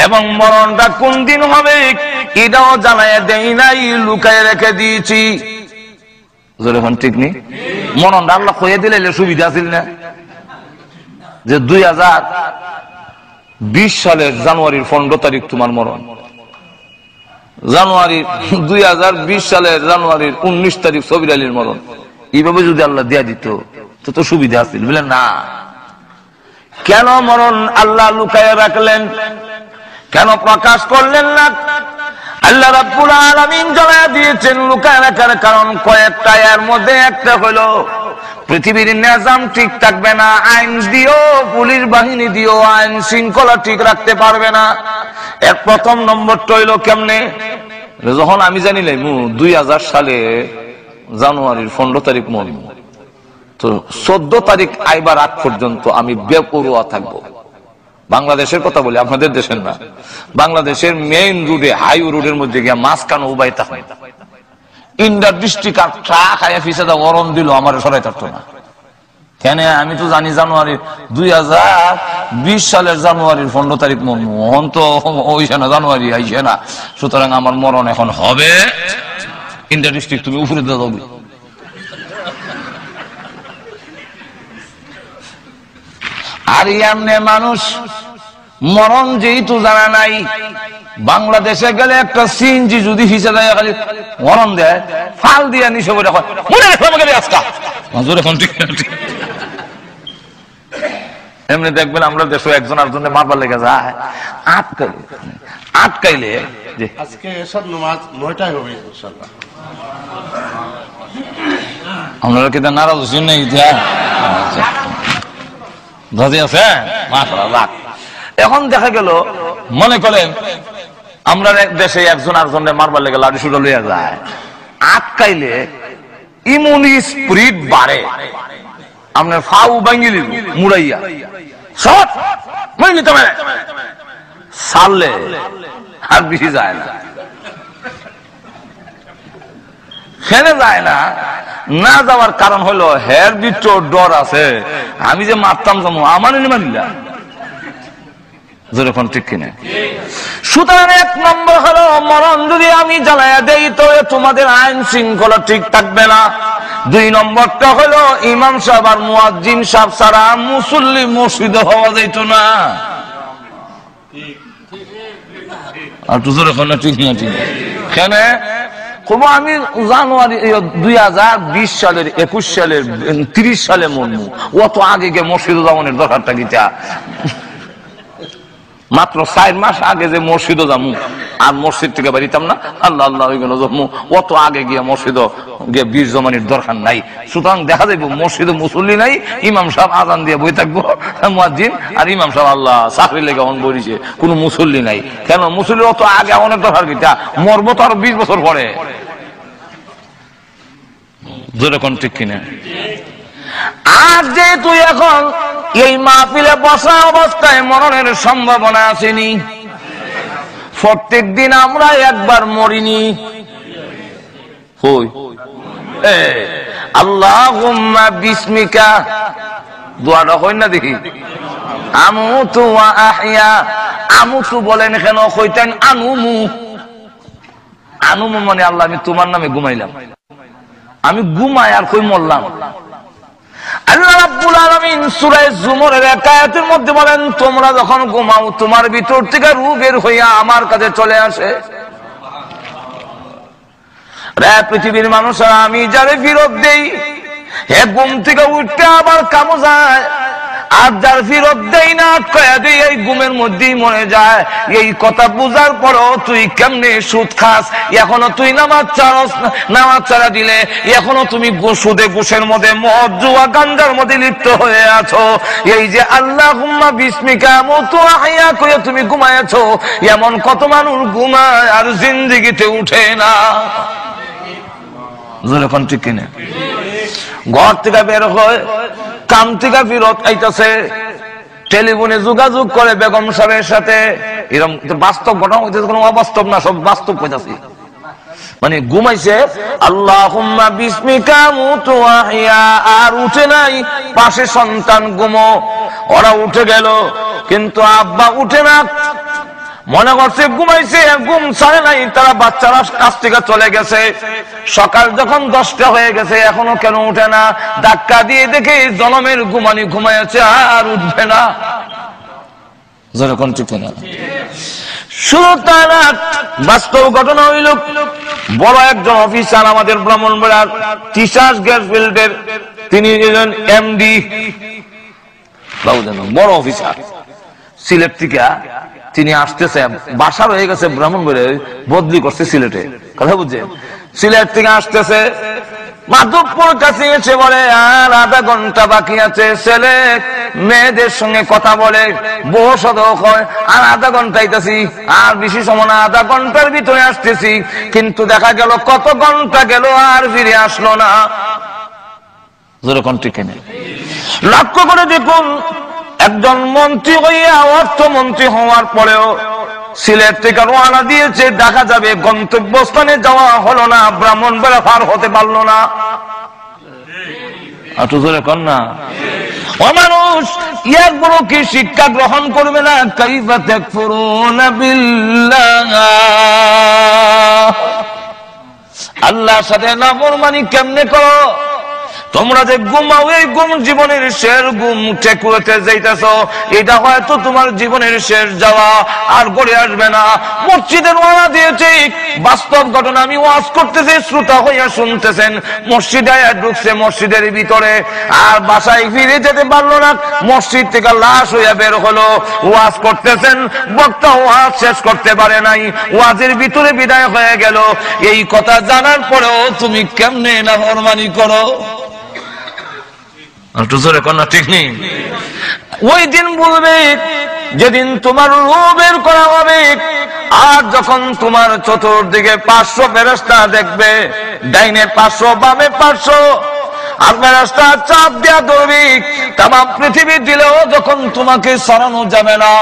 এবং মরণটা কোন দিন হবে এটাও জানায় দেই নাই, লুকায় রেখে দিয়েছি। ঠিক নেই? মরণটা আল্লাহ কয়ে দিলে সুবিধা ছিল না যে 2020 সালের জানুয়ারির 15 তারিখ তোমার মরণ, 2020 সালের জানুয়ারির 19 তারিখ সবির আলীর মরণ। এইভাবে যদি আল্লাহ দিয়া দিত তো সুবিধা আছিল, বুঝলেন না? কেন মরণ আল্লাহ লুকায়ে রাখলেন, কেন প্রকাশ করলেন না? আল্লাহ রাব্বুল আলামিন জানায়া দিয়েছেন লুকায়ে রাখার কারণ কয়েকটা। এর মধ্যে একটা হলো পৃথিবীর নিজাম ঠিক থাকবে না, আইন দিও, পুলিশ বাহিনী দিও, আইন শৃঙ্খলা ঠিক রাখতে পারবে না। এর প্রথম নম্বরটা হইল কেমনে? যখন আমি জানিলাম 2000 সালে জানুয়ারির 15 তারিখ মরব, তো 14 তারিখ আইবার আগ পর্যন্ত আমি বেপরোয়া থাকবো। বাংলাদেশের কথা বলি, আপনাদের দেশের না। বাংলাদেশের মেইন রোডে, হাই রোডের মধ্যে গিয়া মাঝখানে উবাই থাকবে, ইন্ডার ডিস্ট্রিক্ট আর ট্রাক আয়া ফিসে গরম দিল, আমার সরাই থাকতো না। কেন? আমি তো জানি জানুয়ারি 2020 সালের জানুয়ারির 15 তারিখ মরবো, এখন তো ওইছে না, জানুয়ারি আইছে না, সুতরাং আমার মরণ এখন হবে। ইন্ডার ডিস্ট্রিক্ট তুমি উপরে যাবে। আর এমনি মানুষ মরণ যেহেতু জানা নাই, বাংলাদেশে গেলে একটা সিএনজি যদি হিসেবে দেয় খালি মরণ দেয়, ফাল দিয়ে নিশে বলে এমনি দেখবেন আমরা দেশে একজন আর জন্য মারবার লেগে যায়, আটকাইলে আজকে এসব নামাজ 9টায় হবে ইনশাআল্লাহ। আপনারা কি নারাজ হচ্ছেন না? এখন দেখা গেল মনে করেন আমরা দেশে একজন আরেকজনের মারবার লেগে লাঠি শুরু লইয়া যায়, আটকাইলে ইমিউনি স্পিরিট বাড়ে, আপনার ফাউ বাঙ্গিলি মুড়াইয়া সব নিতে পারে, সারলে আর বেশি যায় না, ফেলে যায় না। না যাওয়ার কারণ হলো হের ভিতর ডর আছে, আমি যে মারতাম যাবো আমার মারিলা, যেরকম ঠিক কিনা? সুতরাং 1 নম্বর হলো মরণ যদি আমি জ্বালাইয়া দেই তো তোমাদের আইন শৃঙ্খলা ঠিক থাকবে না। দুই নম্বরটা হলো ইমাম সাহেব আর মুয়াজ্জিন সাহেব ছাড়া মুসল্লি মসজিদে হওয়া যেত না। আর তুজোর এখন ঠিক না ঠিক কেন আমি জানুয়ারি 2020 সালের 21 সালের 30 সালে মরমু, অত আগে গিয়ে মসজিদে যাওয়ার দরকারটা কিটা? মাত্র 4 মাস আগে যে মসজিদে যাবো আর মসজিদ থেকে বেরিতাম না, আল্লাহ আল্লাহ হয়ে গেল জন্মু, অত আগে গিয়ে মসজিদে গিয়ে বীর জমানির দরকার নাই। সুতরাং দেখা যাইব মসজিদে মুসল্লি নাই, ইমাম সাহেব আজান দিয়ে বই থাকবো মুয়াজ্জিন, আর ইমাম সাহেব আল্লাহ চাকরি লেগে অন বইছে, কোন মুসল্লি নাই। কেন মুসল্লি অত আগে অনেক দরকার কিটা? মরবো তো আরো 20 বছর পরে। যেরকম ঠিক কিনা? আর যেহেতু এখন এই মাহফিলে বসা অবস্থায় মরণের সম্ভাবনা আসেনি, প্রত্যেক দিন আমরা একবার মরিনি। আল্লাহুম্মা বিসমিকা দোয়াটা হয় না দেখি, আমুতু ওয়া আহইয়া। আমুতু বলেন কেন? কইতেন আনুমু। আনুমু মানে আল্লাহ আমি তোমার নামে ঘুমাইলাম, আমি ঘুমাই আর কই মরলাম। আল্লাহ রাব্বুল আলামিন সূরা জুমরের এক আয়াতের মধ্যে বলেন, তোমরা যখন ঘুমাও তোমার ভিতর থেকে রূহ বের হইয়া আমার কাছে চলে আসে। রে পৃথিবীর মানুষরা, আমি যারে ফিরত দেই হে ঘুম থেকে উঠতে আবার কামো যায়, আর যার ফিরত দেই না আটকায়া দেই এই ঘুমের মধ্যেই মরে যায়। এই কথা বুঝার পরও তুই কেমনে সুদ খাস? এখনো তুই নামাজ ছাড়া দিলে এখনো তুমি সুদে ঘুষের মধ্যে মদ জুয়া গাঞ্জার মধ্যে লিপ্ত হয়ে আছো। এই যে আল্লাহুম্মা বিসমিকা আমুতু ওয়া আহইয়া কইয়া তুমি ঘুমায়াছো, এমন কত মানুষ ঘুমায় আর জিন্দেগিতে উঠে না। যেরকম ঠিক কিনা? ঘর থেকে বের হয়, কাম থেকে ফিরত আইতাছে, টেলিফোনে যোগাযোগ করে বেগম সাহেবের সাথে। এরকম বাস্তব ঘটনা হইতেছে, কোনো অবাস্তব না, সব বাস্তব হইতাছে। মানে ঘুমাইছে আল্লাহুম্মা বিসমিকা আমুতু ওয়া আহইয়া, আর উঠে নাই। পাশে সন্তান ঘুমো, ওরা উঠে গেল কিন্তু আব্বা উঠে না। মনে করছে ঘুমাইছে, ঘুম ছাড়ে নাই, তারা বাচ্চারা কাছ থেকে চলে গেছে। সকাল যখন 10টা হয়ে গেছে এখনো কেন উঠে না? ধাক্কা দিয়ে দেখে জনমের ঘুমানি ঘুমাইছে, আর উঠবে না। যেরকম ঠিক না? শুধু তা না, বাস্তব ঘটনা হইল বড় একজন অফিসার আমাদের ব্রাহ্মণবাড়িয়ার টিচার্স গ্যাস ফিল্ডের, তিনি এমডি, বড় অফিসার সিলেট থেকে। তিনি আসতেছে, বাসা রয়ে গেছে ব্রাহ্মণবাড়িয়ায়, বদলি করছে সিলেটে, কথা বুঝছেন? সিলেট থেকে আসতেছে, মাধবপুর কাছে এসে বলে আর আধা ঘন্টা বাকি আছে। ছেলে মেয়েদের সঙ্গে কথা বলে, বহু সদক হয়, আর আধা ঘন্টা আইতাছি, আর বেশি সময় না, আধা ঘন্টার ভিতরে আসতেছি। কিন্তু দেখা গেল কত ঘন্টা গেল আর ফিরে আসলো না। যেরকম ঠিক নেই, লক্ষ্য করে দেখুন, একজন মন্ত্রী হইয়া, অর্থমন্ত্রী হওয়ার পরেও সিলেট থেকে রওনা দিয়েছে, দেখা যাবে গন্তব্যস্থানে যাওয়া হলো না, ব্রাহ্মণবাড়িয়া পার হতে পারলো না। কন্যা ও মানুষ, এর বড় কি শিক্ষা গ্রহণ করবে না? কাইফা তাকফুরুনা বিল্লাহ, আল্লাহর সাথে নাফরমানি কেমনে করো? তোমরা যে ঘুমাও, এই ঘুম জীবনের শেষ ঘুম, ঠেকুয়াতে যাইতেছ, এটা হয়তো তোমার জীবনের শেষ যাওয়া, আর গড়ে আসবে না। মসজিদের ওয়ালা দিয়েছে, বাস্তব ঘটনা আমি ওয়াজ করতেছি, শ্রোতা হইয়া শুনতেছেন। মসজিদে ঢুকছে মসজিদের ভিতরে, আর বাসায় ফিরে যেতে পারলো না, মসজিদ থেকে লাশ হইয়া বের হলো। ওয়াজ করতেছেন, বক্তা ওয়াজ শেষ করতে পারে নাই, ওয়াজের ভিতরে বিদায় হয়ে গেল। এই কথা জানার পরেও তুমি কেমনে নাফরমানি করো? ঠিক নেই? ওই দিন বলবে যেদিন তোমার রূহ বের করা হবে, আর যখন তোমার চতুর্দিকে 500 ফেরেশতা দেখবে, ডাইনে 500 বামে 500, আর ফেরেশতা চাপ দিয়া ধরবি, তাম পৃথিবী দিলেও যখন তোমাকে সরানো যাবে না,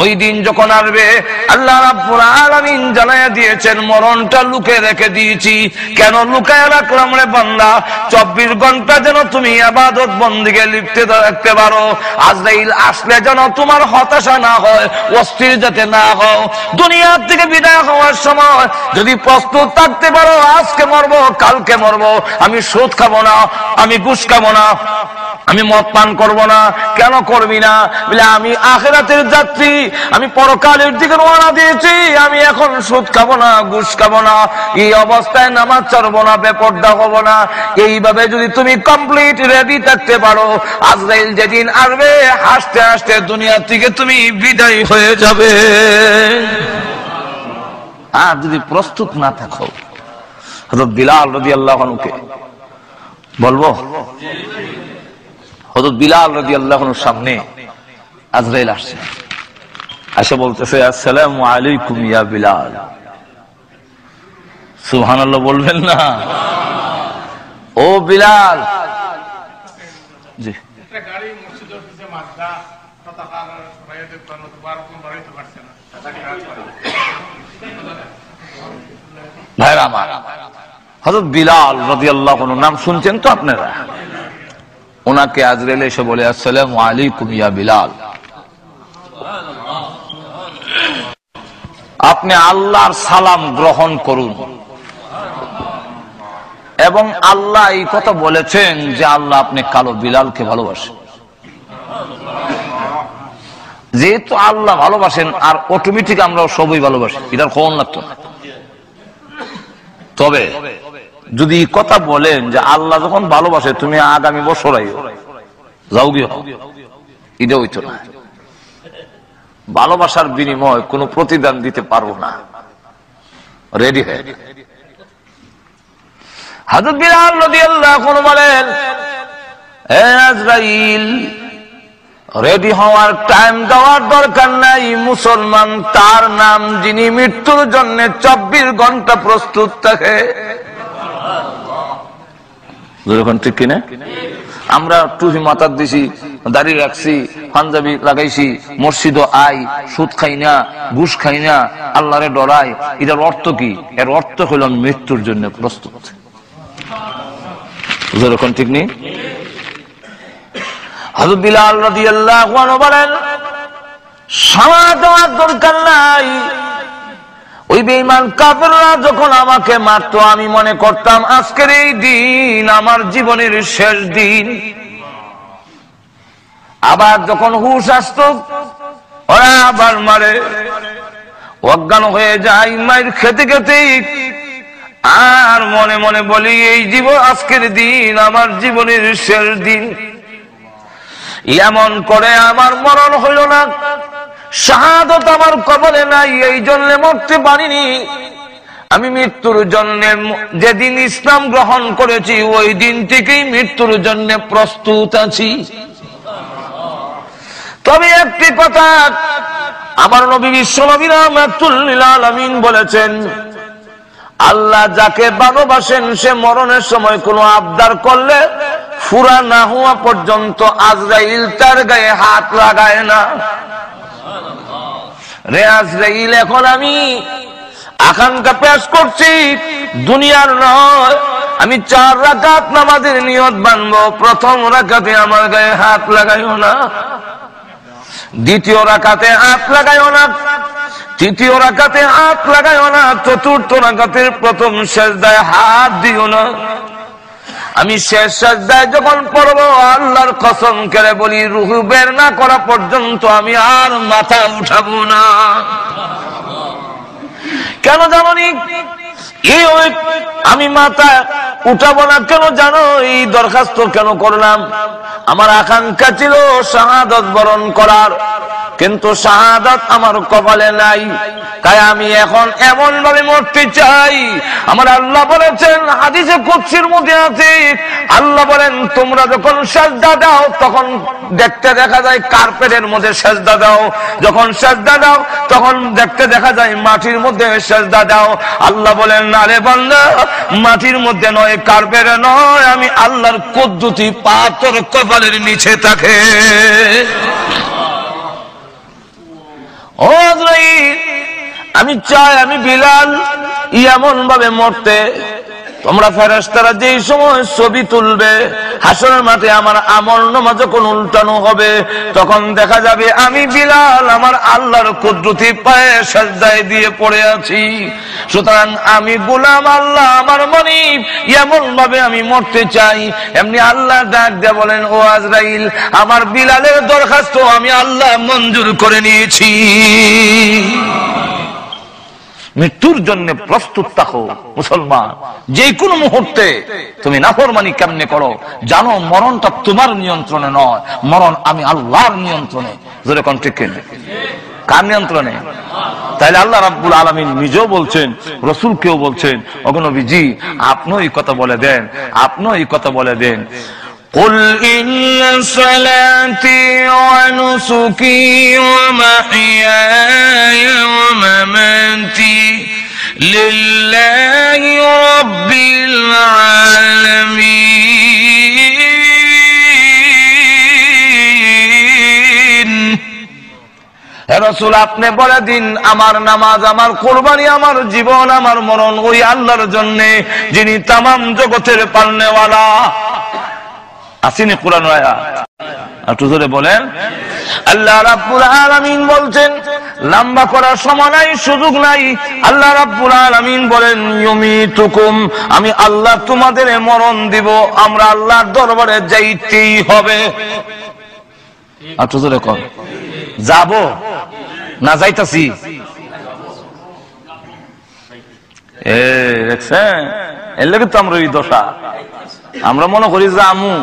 ওই দিন যখন আসবে আল্লাহ রাব্বুল আলামিন জানাইয়া দিয়েছেন মরণটা লুকে রেখে দিয়েছি। কেন লুকায় রাখলাম রে বান্দা? 24 ঘন্টা যেন তুমি ইবাদত বন্দেগে লিপ্ত রাখতে পারো। আজরাইল আসলে যেন তোমার হতাশা না হয়, অস্থির যাতে না হও। দুনিয়া থেকে বিদায় হওয়ার সময় যদি প্রস্তুত থাকতে পারো, আজকে মরবো কালকে মরবো, আমি সুদ খাবো না, আমি ঘুষ খাবো না, আমি মদ পান করবো না। কেন করবি না? বলে আমি আখিরাতের যাত্রী, আমি পরকালের দিকে রওনা দিয়েছি, আমি এখন সুদ খাবো না, ঘুষ খাবো না, এই অবস্থায় নামাজ ছাড়বো না, বেপরদা হবো না। এইভাবে যদি তুমি কমপ্লিট রেডি থাকতে পারো, আজরাইল যেদিন আসবে হাসতে হাসতে দুনিয়া থেকে তুমি বিদায় হয়ে যাবে। আর যদি প্রস্তুত না থাকো, হযরত বিলাল রাদিয়াল্লাহু আনহুকে বলবো, হযরত বিলাল রাদিয়াল্লাহু আনহুর সামনে আজরাইল আসছে, এসে বলতেছে আসসালামু আলাইকুম ইয়া বিলাল। সুবহানাল্লাহ বলবেন না? ও বিলাল। জি গাড়ি মসজিদের পিছে মাদ্দা কথা কার বাইরে কোন বারকম বাড়িতে পারছে না। ভাইরা আমার, হযরত বিলাল রাদিয়াল্লাহু আনহু নাম শুনছেন তো আপনারা? ওনাকে আজরাইল এসে বলে আসসালামু আলাইকুম ইয়া বিলাল, আপনি আল্লাহর সালাম গ্রহণ করুন। এবং আল্লাহ এই কথা বলেছেন যে আল্লাহ আপনি কালো বিলালকে ভালোবাসেন। যেহেতু আল্লাহ ভালোবাসেন, আর অটোমেটিক আমরা সবই ভালোবাসি, এটার খবর লাগতো না। তবে যদি কথা বলেন যে আল্লাহ যখন ভালোবাসে তুমি আগামী বছর আইও, যাও গিয়ে এটা হইতো না। ভালোবাসার বিনিময় কোনো প্রতিদান দিতে পারবো না, রেডি হয়ে। হযরত বিলাল রাদিয়াল্লাহু আনহু বলেন, হে আজরাইল, রেডি হওয়ার টাইম দেওয়ার দরকার নাই। মুসলমান তার নাম যিনি মৃত্যুর জন্য 24 ঘন্টা প্রস্তুত থাকে। ঠিক কিনা? আমরা টুপি মাথার দিছি, দাড়ি রাখছি, পাঞ্জাবি লাগাইছি, মসজিদও আই, সুদ খাই না, ঘুষ খাই না, আল্লাহরে ডরাই। এটার অর্থ কি? এর অর্থ হল মৃত্যুর জন্য প্রস্তুত। যেরকম ঠিক নেই? হযরত বিলাল রাদিয়াল্লাহু আনহু বলেন, সামাদ দেওয়ার দরকার নাই। ওই বেঈমান কাফেররা যখন আমাকে মারতো, আমি মনে করতাম আজকের এই দিন আমার জীবনের শেষ দিন। আবার যখন হুঁশ আসতো, ওরা আবার মারে, অজ্ঞান হয়ে যায় মায়ের খেতে খেতে। আর মনে মনে বলি এই জীবন আজকের দিন আমার জীবনের শেষ দিন। এমন করে আমার মরণ হইল না, শাহাদত আমার কবরে নাই, এই জন্য মরতে পারিনি। আমি মৃত্যুর জন্য যেদিন ইসলাম গ্রহণ করেছি ওই দিন থেকেই মৃত্যুর জন্য প্রস্তুত আছি। তবে একটি কথা আমার নবী বিশ্বনবী রাহমাতুল লিল আলামিন বলেছেন, আল্লাহ যাকে ভালোবাসেন সে মরণের সময় কোনো আবদার করলে ফুরা না হওয়া পর্যন্ত আজরাইল তার গায়ে হাত লাগায় না। রে আজরাইল, এখন আমি আকাঙ্ক্ষা পেশ করছি, দুনিয়ার নয়, আমি 4 রাকাত নামাজের নিয়ত বানবো। প্রথম রাকাতে আমার গায়ে হাত লাগাইও না, দ্বিতীয় রাকাতে হাত লাগাইও না, তৃতীয় রাকাতে হাত লাগাইও না, চতুর্থ রাকাতের প্রথম সিজদায় হাত দিও না। আমি শেষ সিজদায় যখন পড়বো, আল্লাহর কসম করে বলি, রূহ বের না করা পর্যন্ত আমি আর মাথা উঠাবো না। কেন জানি আমি মাথা উঠাবো না কেন জানো? এই দরখাস্ত কেন করলাম? আমার আকাঙ্ক্ষা ছিল শাহাদাত বরণ করার, কিন্তু শাহাদাত আমার কপালে নাই। তাই আমি এখন এমন ভাবে মরতে চাই। আমার আল্লাহ বলেছেন, হাদিসে কুদসির মধ্যে আছে, আল্লাহ বলেন তোমরা যখন সিজদা দাও তখন দেখতে দেখা যায় কার্পেটের মধ্যে সিজদা দাও, যখন সিজদা দাও তখন দেখতে দেখা যায় মাটির মধ্যে সিজদা দাও। আল্লাহ বলেন না রে বান্দা, মাটির মধ্যে নয়, কার্পেটে নয়, আমি আল্লাহর কুদরতি পা তোর কপালের নিচে থাকে। ও আজরাইল, আমি চাই আমি বিলাল এমন ভাবে মরতে, তোমরা ফেরেশতারা যেই সময় ছবি তুলবে হাসরের মাঠে আমার আমলনামা যখন উল্টানো হবে, তখন দেখা যাবে আমি বিলাল আমার আল্লাহর কুদরতি পায়ে সিজদায় দিয়ে পড়ে আছি। সুতরাং আমি গোলাম আল্লাহ আমার মনিব এমন ভাবে আমি মরতে চাই। এমনি আল্লাহ ডাক দিয়ে বলেন, ও আজরাইল, আমার বিলালের দরখাস্ত আমি আল্লাহ মঞ্জুর করে নিয়েছি। মৃত্যুর জন্য প্রস্তুত থাকো মুসলমান। যে কোনো মুহূর্তে তুমি নাফরমানি কেমনে করো, জানো মরণটা তোমার নিয়ন্ত্রণে নয়, মরণ আমি আল্লাহর নিয়ন্ত্রণে। জোরে কোন ঠিক কিনা? কার নিয়ন্ত্রণে? তাইলে আল্লাহ রাব্বুল আলামিন নিজেও বলছেন, রাসূলকেও বলছেন, ওগো নবীজি আপনিও এই কথা বলে দেন, আপনিও এই কথা বলে দেন, قل إن صلاتي ونسكي ومحياي ومماتي لله رب العالمين। হে রাসূল, আপনি বলে দিন আমার নামাজ, আমার কুরবানি, আমার জীবন, আমার মরণ ওই আল্লাহর জন্য, যিনি তামাম জগতের পালনেওয়ালা। আসেনি কোরআন আয়াত? একটু জোরে বলেন। আল্লাহ রাব্বুল আলামিন বলছেন, লম্বা করার সময় নাই, সুযোগ নাই। আল্লাহ রাব্বুল আলামিন বলেন, ইউমিতুকুম, আমি আল্লাহ তোমাদের মরণ দিব। আমরা আল্লাহর দরবারে যাইতেই হবে। একটু জোরে কর, যাব না যাইতাছি? দেখছেন, এর লাগে তো আমরা এই দশা। আমরা মনে করি জামু,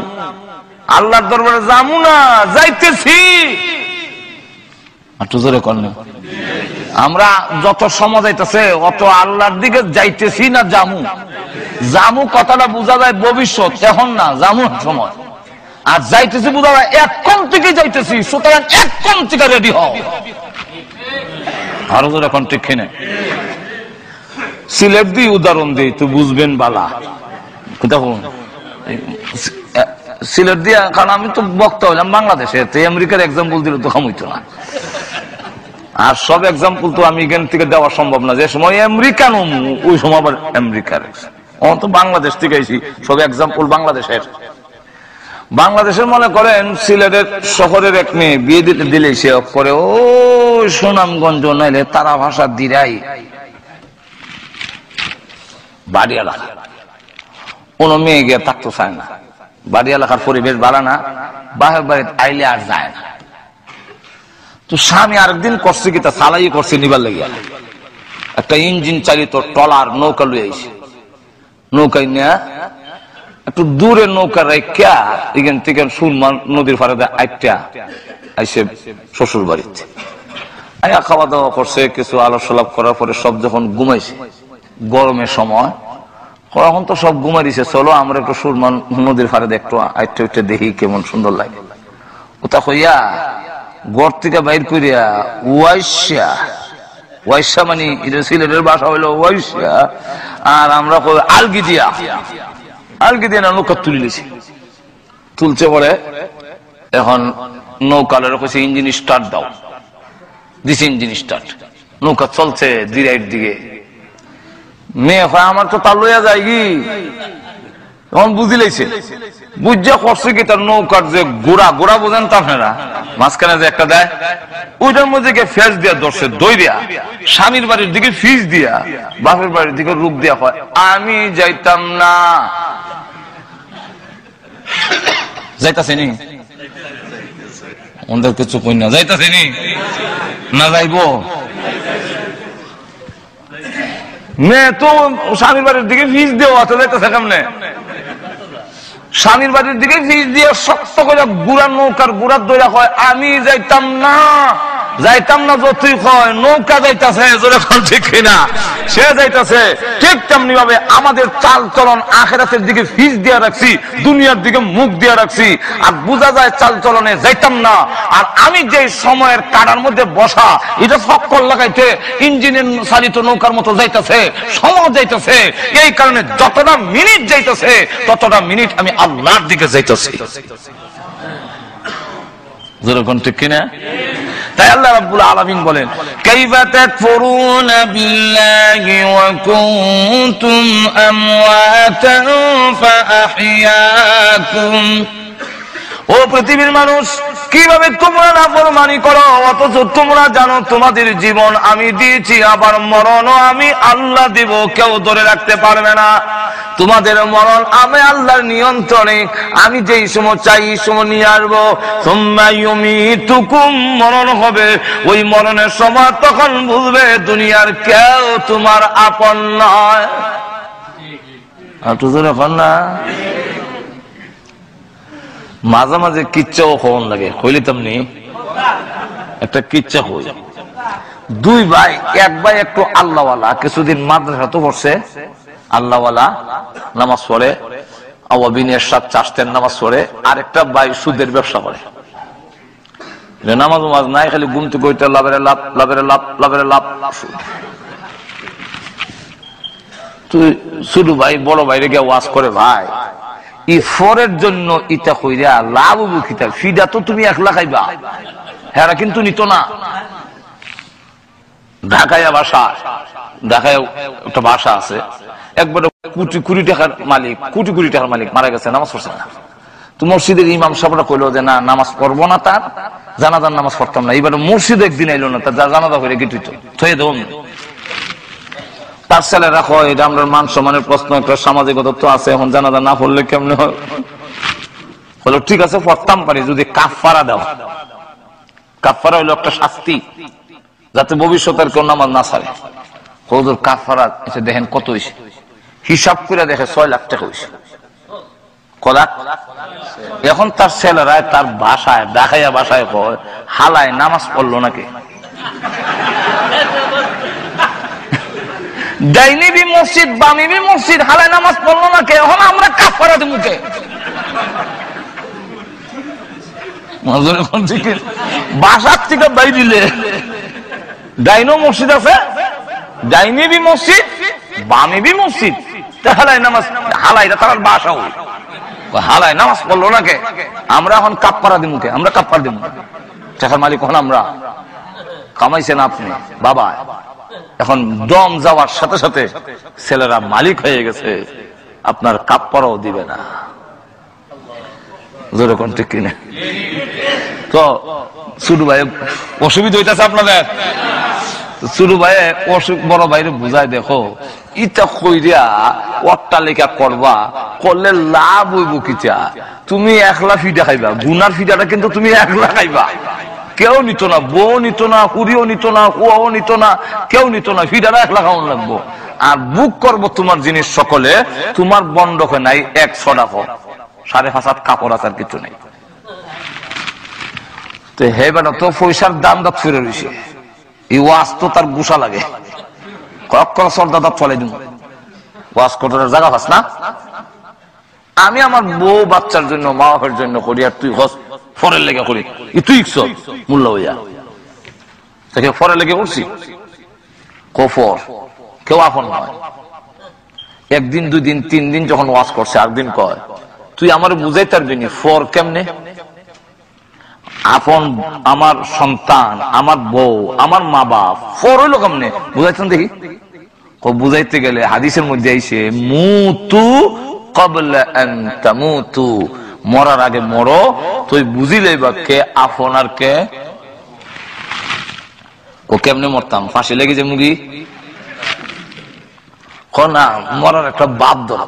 আল্লাহর দরবারে জামু না, যাইতেছি। একটু জোরে করলে। আমরা যত সময় যাইতেছে অত আল্লাহর দিকে যাইতেছি না জামু। জামু কথাটা বোঝা যায় ভবিষ্যৎ, এখন না, জামুর সময়। আর যাইতেছি বোঝা যায় এখন থেকে যাইতেছি। সুতরাং এখন থেকে রেডি হও। আরো জোরে এখন ঠিক কিনা? সিলেট দিয়ে উদাহরণ দিই তো বুঝবেন বালা। দেখুন সিলেট দিয়া, কারণ আমি তো বক্তা হইলাম বাংলাদেশে, তো আমেরিকার এক্সাম্পল দিলে তো কম হইতো না। আর সব এক্সাম্পল তো আমি এখান থেকে দেওয়া সম্ভব না। যে সময় আমেরিকান ওই সময় আবার আমেরিকার, তো বাংলাদেশ থেকে আইছি, সব এক্সাম্পল বাংলাদেশের। বাংলাদেশের মনে করেন সিলেটের শহরের এক মেয়ে বিয়ে দিতে দিলে সে করে ও সুনামগঞ্জ নাইলে তারা ভাষা দিরাই বাড়ি এলাকা, কোন মেয়ে গিয়ে থাকতে চায় না। বাড়ি এলাকার পরিবেশ ভালো না, বাহের বাড়িতে আইলে আর যায় না। তো স্বামী আরেকদিন করছে কি, তা সালাই করছে নিবার লাগিয়া একটা ইঞ্জিন চালিত ট্রলার নৌকা লুয়ে আইছে। নৌকায় নিয়ে একটু দূরে নৌকা রেখা এখান থেকে সুরমা নদীর পাড়ে আইটা আইসে শ্বশুর বাড়িতে আয়া খাওয়া দাওয়া করছে, কিছু আলাপ করার পরে সব যখন ঘুমাইছে, গরমের সময় এখন তো সব ঘুমাই দিছে, চলো আমরা একটু সুরমা নদীর পাড়ে একটু আইটা উঠে দেখি কেমন সুন্দর লাগে। ওটা কইয়া ঘর থেকে বাইর করিয়া ওয়াইশা, ওয়াইশা মানে সিলেটের ভাষা হইলো ওয়াইশা, আর আমরা কই আলগি দিয়া, আলগি দিয়ে না নৌকা তুলে নিছি। তুলছে পরে এখন নৌকালের কইছে ইঞ্জিন স্টার্ট দাও, দিছে ইঞ্জিন স্টার্ট, নৌকা চলছে দিরাইট দিকে। মেয়ে হয় আমার তো তার লইয়া যায় কি, এখন বুঝি লাইছে, বুঝা করছে কি তার নৌকার যে গোড়া, গোড়া বোঝেন তো আপনারা, মাঝখানে যে একটা দেয়, ওইটার মধ্যে ফেস দিয়া ধরছে, দই দিয়া স্বামীর বাড়ির দিকে ফিস দিয়া, বাপের বাড়ির দিকে রূপ দিয়া হয় আমি যাইতাম না। যাইতাছেনি ওদের কিছু কই না, যাইতাছেনি না যাইব? মেয়ে তো স্বামীর বাড়ির দিকে ফিস দেওয়া আছে, যাইতেছে কেমনে? স্বামীর বাড়ির দিকে ফিস দিয়ে শক্ত করে গুড়া নৌকার গুড়ার দইরা হয় আমি যাইতাম না। যাইতাম না যতই হয়, নৌকা যাইতাছে যখন ঠিক কিনা, সে যাইতাছে। ঠিক তেমনি ভাবে আমাদের চাল চলন আখিরাতের দিকে ফিস দিয়ে রাখছি, দুনিয়ার দিকে মুখ দিয়ে রাখছি, আর বোঝা যায় চাল চলনে যাইতাম না। আর আমি যে সময়ের কাটার মধ্যে বসা, এটা ফক্কর লাগাইতে ইঞ্জিনের চালিত নৌকার মতো যাইতেছে, সময় যাইতেছে। এই কারণে যতটা মিনিট যাইতেছে ততটা মিনিট আমি আল্লাহর দিকে যাইতেছি। যেরকম ঠিক কিনা? তাই আল্লাহ রাব্বুল আলামিন বলেন, কাইফা তাকফুরুনা বিল্লাহি ওয়া কুনতুম আমওয়াতান ফাআহইয়াকুম। ও পৃথিবীর মানুষ, কিভাবে তোমরা নাফরমানি করো অথচ তোমরা জানো তোমাদের জীবন আমি দিয়েছি, আবার মরণও আমি আল্লাহ দিব, কেউ ধরে রাখতে পারবে না। তোমাদের মরণ আমি আল্লাহর নিয়ন্ত্রণে, আমি যেই সময় চাই এই সময় নিয়ে আসবো। সুম্মা ইউমিতুকুম, মরণ হবে, ওই মরণের সময় তখন বুঝবে দুনিয়ার কেউ তোমার আপন নয়। না মাঝে মাঝে কিচ্ছাও হন লাগে, হইলে তেমনি একটা কিচ্ছা হই। দুই ভাই, এক ভাই একটু আল্লাহওয়ালা, কিছুদিন মাদ্রাসা তো পড়ছে, আল্লাহওয়ালা, নামাজ পড়ে, আওয়াবিনের সাথে চাষতেন নামাজ পড়ে। আরেকটা ভাই সুদের ব্যবসা করে, নামাজ নামাজ নাই, খালি গুনতে কইতে লাভের লাভ, লাভের লাভ, লাভের লাভ। তুই ছোট ভাই বড় ভাইরে গিয়ে ওয়াজ করে, ভাই ইফরের জন্য ইটা কইরা লাভ বুকিতা, ফিডা তো তুমি একলা খাইবা, হেরা কিন্তু নিত না। ঢাকায় বাসা, ঢাকায় একটা বাসা আছে, একবারে কোটি কোটি টাকার মালিক, কোটি কোটি টাকার মালিক মারা গেছে, নামাজ পড়ছে না। তো মসজিদের ইমাম সাহেবরা কইলো যে না, নামাজ পড়বো না, তার জানাজার নামাজ পড়তাম না। এবার মসজিদ একদিন আইলো না, তার জানাজা করে গেটিত থয়ে দেব। তার ছেলেরা কয়, এটা আমরা মান সম্মানের প্রশ্ন, একটা সামাজিকতা তো আছে, এখন জানাজা না পড়লে কেমনে হয়? বলো ঠিক আছে, পড়তাম পারি যদি কাফারা দাও। কাফারা হইলো একটা শাস্তি, যাতে ভবিষ্যতের কেউ নামাজ না ছাড়ে। হুজুর কাফারা এসে দেখেন কত হইছে, হিসাব করে দেখে 6 লাখ টাকা হইছে। কলাক এখন তার ছেলেরা তার বাসায় দেখাইয়া বাসায় কয়, হালায় নামাজ পড়লো নাকি? ডাইনিবি মসজিদ বামিবি মসজিদ, হালায় নামাজ পড়লো নাকি? এখন আমরা কাফারা দেব মুখে। বাসার থেকে বাইরে ডাইনো মসজিদ আছে, ডাইনিবি মসজিদ বামিবি মসজিদ, হালায় নামাজ, হালাইটা তার বাসা হই, হালায় নামাজ পড়লো নাকি? আমরা এখন কাফারা দেব মুখে, আমরা কাফার দেব। টাকার মালিক হন আমরা, কামাইছেন আপনি বাবা। এখন দম যাওয়ার সাথে সাথে ছেলেরা মালিক হয়ে গেছে, আপনার কাফারাও দিবে না। যেরকম ঠিক কিনা? তো ছোট ভাই অসুবিধা হইতেছে আপনাদের, ছোট ভাই অসুখ বড় ভাইরে বুঝাই, দেখো ইটা কইরা অট্টালিকা করবা, করলে লাভ হইব কিটা? তুমি একলা ফিডা খাইবা, গুনার ফিডাটা কিন্তু তুমি একলা খাইবা, কেউ নিত না, বউ নিত না, কুড়িও নিত না, কুয়াও নিত না, কেউ নিত না, ফিডাটা একলা খাওয়ান লাগবো। আর বুক করবো তোমার জিনিস সকলে, তোমার বন্ধকে নাই 100 টাকা, 5.5 কাপড় আছে, আর কিছু নেই। তো হে বেটা তো পয়সার দাম দাঁত ফিরে রয়েছে, এই ওয়াজ তো তার গুসা লাগে, কখন সর্দা দাঁত চলে দিব, ওয়াজ করার জায়গা পাস না। আমি আমার বউ বাচ্চার জন্য, মা বাপের জন্য করি, আর তুই ফরের লেগে করি, তুই মূল্য হইয়া তাকে ফরের লেগে করছি, কফর কেউ আপন নয়। একদিন 2 দিন 3 দিন যখন ওয়াজ করছে, একদিন কয়, তুই আমার বুঝাই পারবি নি ফর কেমনে? আপন আমার সন্তান, আমার বউ, আমার মা বাপ, ফর হইলো কেমনে বুঝাইছেন দেখি? বুঝাইতে গেলে হাদিসের মধ্যে আইছে, মুতু ক্বাবলা আন তামুতু, মরার আগে মরো, তুই বুঝিলে বা কে আপন আর কে। ও কেমনে মরতাম? ফাঁসি লেগে যে মুগি না, মরার একটা বাপ ধরা,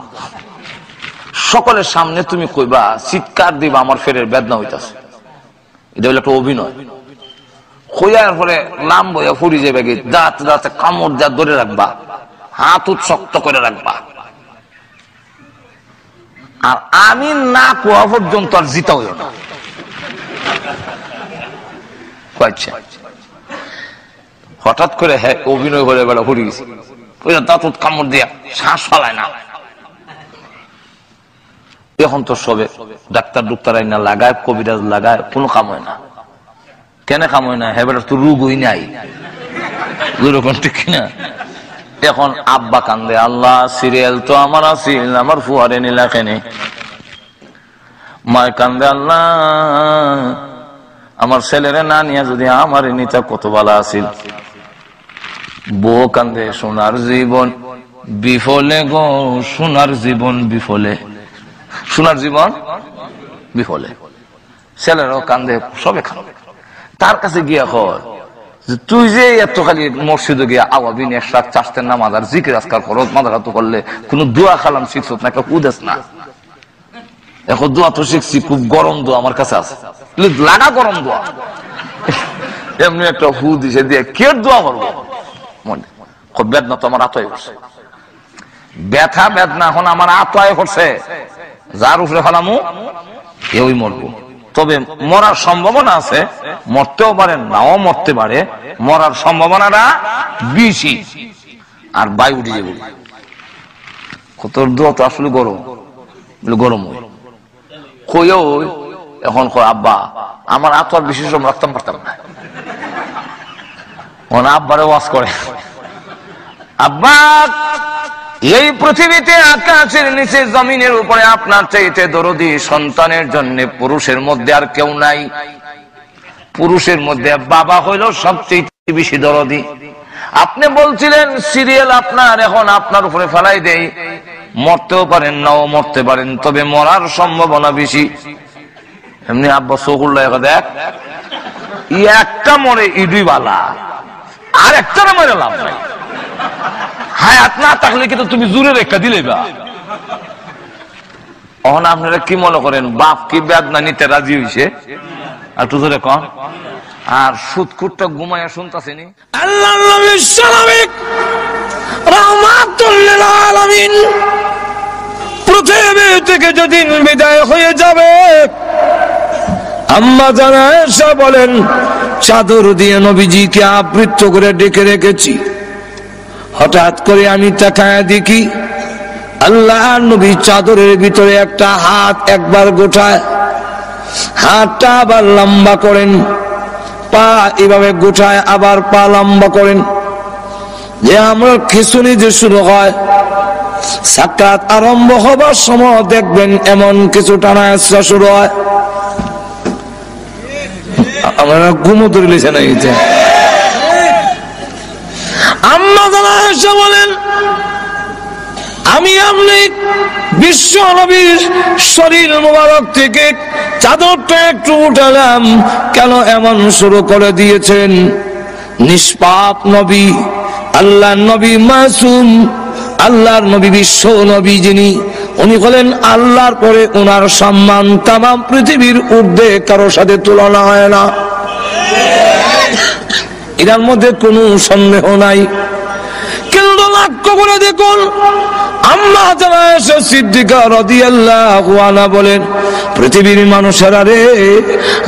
সকলের সামনে তুমি কইবা, চিৎকার দিবা, আমার ফেরের বেদনা হইতাছে। এটা হলো একটা অভিনয়। কইয়ার পরে লাম বইয়া ফুরি যাবে, দাঁত দাঁতে কামড় যা ধরে রাখবা, হাত শক্ত করে রাখবা, আর আমি না কোয়া পর্যন্ত আর জিতা হইও না। হঠাৎ করে হ্যাঁ অভিনয় করে বেড়া ঘুরে গেছে, দাঁত কামড় দিয়া শ্বাস ফালায় না। এখন তো সবে ডাক্তার ডুক্তার আইনা লাগায়, কবিরাজ লাগায়, কোনো কাম হয় না। কেন কাম হয় না? হ্যাঁ বেটার তো রোগই নাই, ঠিক কিনা? এখন আব্বা কান্দে, আল্লাহ সিরিয়াল তো আমার আসিল, আমার ফুয়ারে নিলা কেনে। মায় কান্দে, আল্লাহ আমার ছেলেরে না নিয়ে যদি আমার নিতা কত ভালো আসিল। বউ কান্দে, সোনার জীবন বিফলে গো, সোনার জীবন বিফলে, সোনার জীবন বিফলে। ছেলেরাও কান্দে, সবে কান্দে। তার কাছে গিয়া কয় যে তুই যে এত খালি মসজিদে গিয়া আওয়াবিন একসাথ চাষতের নামাজ আর জিকির আজকাল ফরজ মাদারাত করলে কোন দোয়া খালাম শিখছ না, একটা কুদেস না। এখন দোয়া তো শিখছি, খুব গরম দোয়া আমার কাছে আছে, লাগা গরম দোয়া, এমনি একটা হু দিছে দিয়ে কে দোয়া করবো? খুব বেদনা তো আমার আতয়ে করছে, ব্যথা বেদনা এখন আমার আতয়ে করছে। যার উপরে ফেলামু ওই মরবো। তবে মরার সম্ভাবনা আছে, মরতেও পারে নাও মরতে পারে, মরার সম্ভাবনাটা বেশি। আর বায়ু উঠে যাবে, কত দোয়া তো আসলে গরম, গরম হয় কইও। এখন কয় আব্বা আমার আত্মার বেশি সব রাখতাম পারতাম না। আব্বারে ওয়াজ করে, আব্বা এই পৃথিবীতে আকাশের নিচে জমিনের উপরে আপনার চাইতে দরদি সন্তানের জন্য পুরুষের মধ্যে আর কেউ নাই। পুরুষের মধ্যে বাবা হইল সবচেয়ে বেশি দরদি। আপনি বলছিলেন সিরিয়াল আপনার, এখন আপনার উপরে ফেলাই দেই, মরতেও পারেন নাও মরতে পারেন, তবে মরার সম্ভাবনা বেশি। এমনি আব্বা চকুল্লা দেখ, একটা মরে ইডুই বালা, আর একটা মরে লাভ নাই। হায়াত না থাকলে কিন্তু তুমি জোরে রেখা দিলে বা। এখন আপনারা কি মনে করেন বাপ কি বেদনা নিতে রাজি হইছে? আর একটু জোরে কন। আর সুদকুরটা ঘুমাইয়া শুনতাছেনি আল্লাহর নবী সালামিক রাহমাতুল লিল আলামিন পৃথিবী থেকে যেদিন বিদায় হয়ে যাবে, আম্মা জানা আয়েশা বলেন চাদর দিয়ে নবীজিকে আবৃত করে ডেকে রেখেছি। হঠাৎ করে আমি তাকায় দেখি আল্লাহর নবী চাদরের ভিতরে একটা হাত একবার গোটায়, হাতটা আবার লম্বা করেন, পা এভাবে গোটায় আবার পা লম্বা করেন। যে আমরা খিচুনি যে শুরু হয়, সাকাত আরম্ভ হবার সময় দেখবেন এমন কিছু টানা আসা শুরু হয়। আমরা ঘুমো ধরলেছে না এটা। আম্মা জানা আয়েশা বলেন আমি আপনি বিশ্ব নবীর শরীর মোবারক থেকে চাদরটা একটু উঠালাম, কেন এমন শুরু করে দিয়েছেন? নিষ্পাপ নবী, আল্লাহর নবী মাসুম, আল্লাহর নবী বিশ্ব নবী যিনি, উনি হলেন আল্লাহর পরে ওনার সম্মান তামাম পৃথিবীর ঊর্ধ্বে কারোর সাথে তুলনা হয় না, এর মধ্যে কোনো সন্দেহ নাই। কিন্তু লক্ষ্য করে দেখুন আম্মা জানা আয়েশা সিদ্দিকা রাদিয়াল্লাহু আনহা বলেন পৃথিবীর মানুষেরা রে,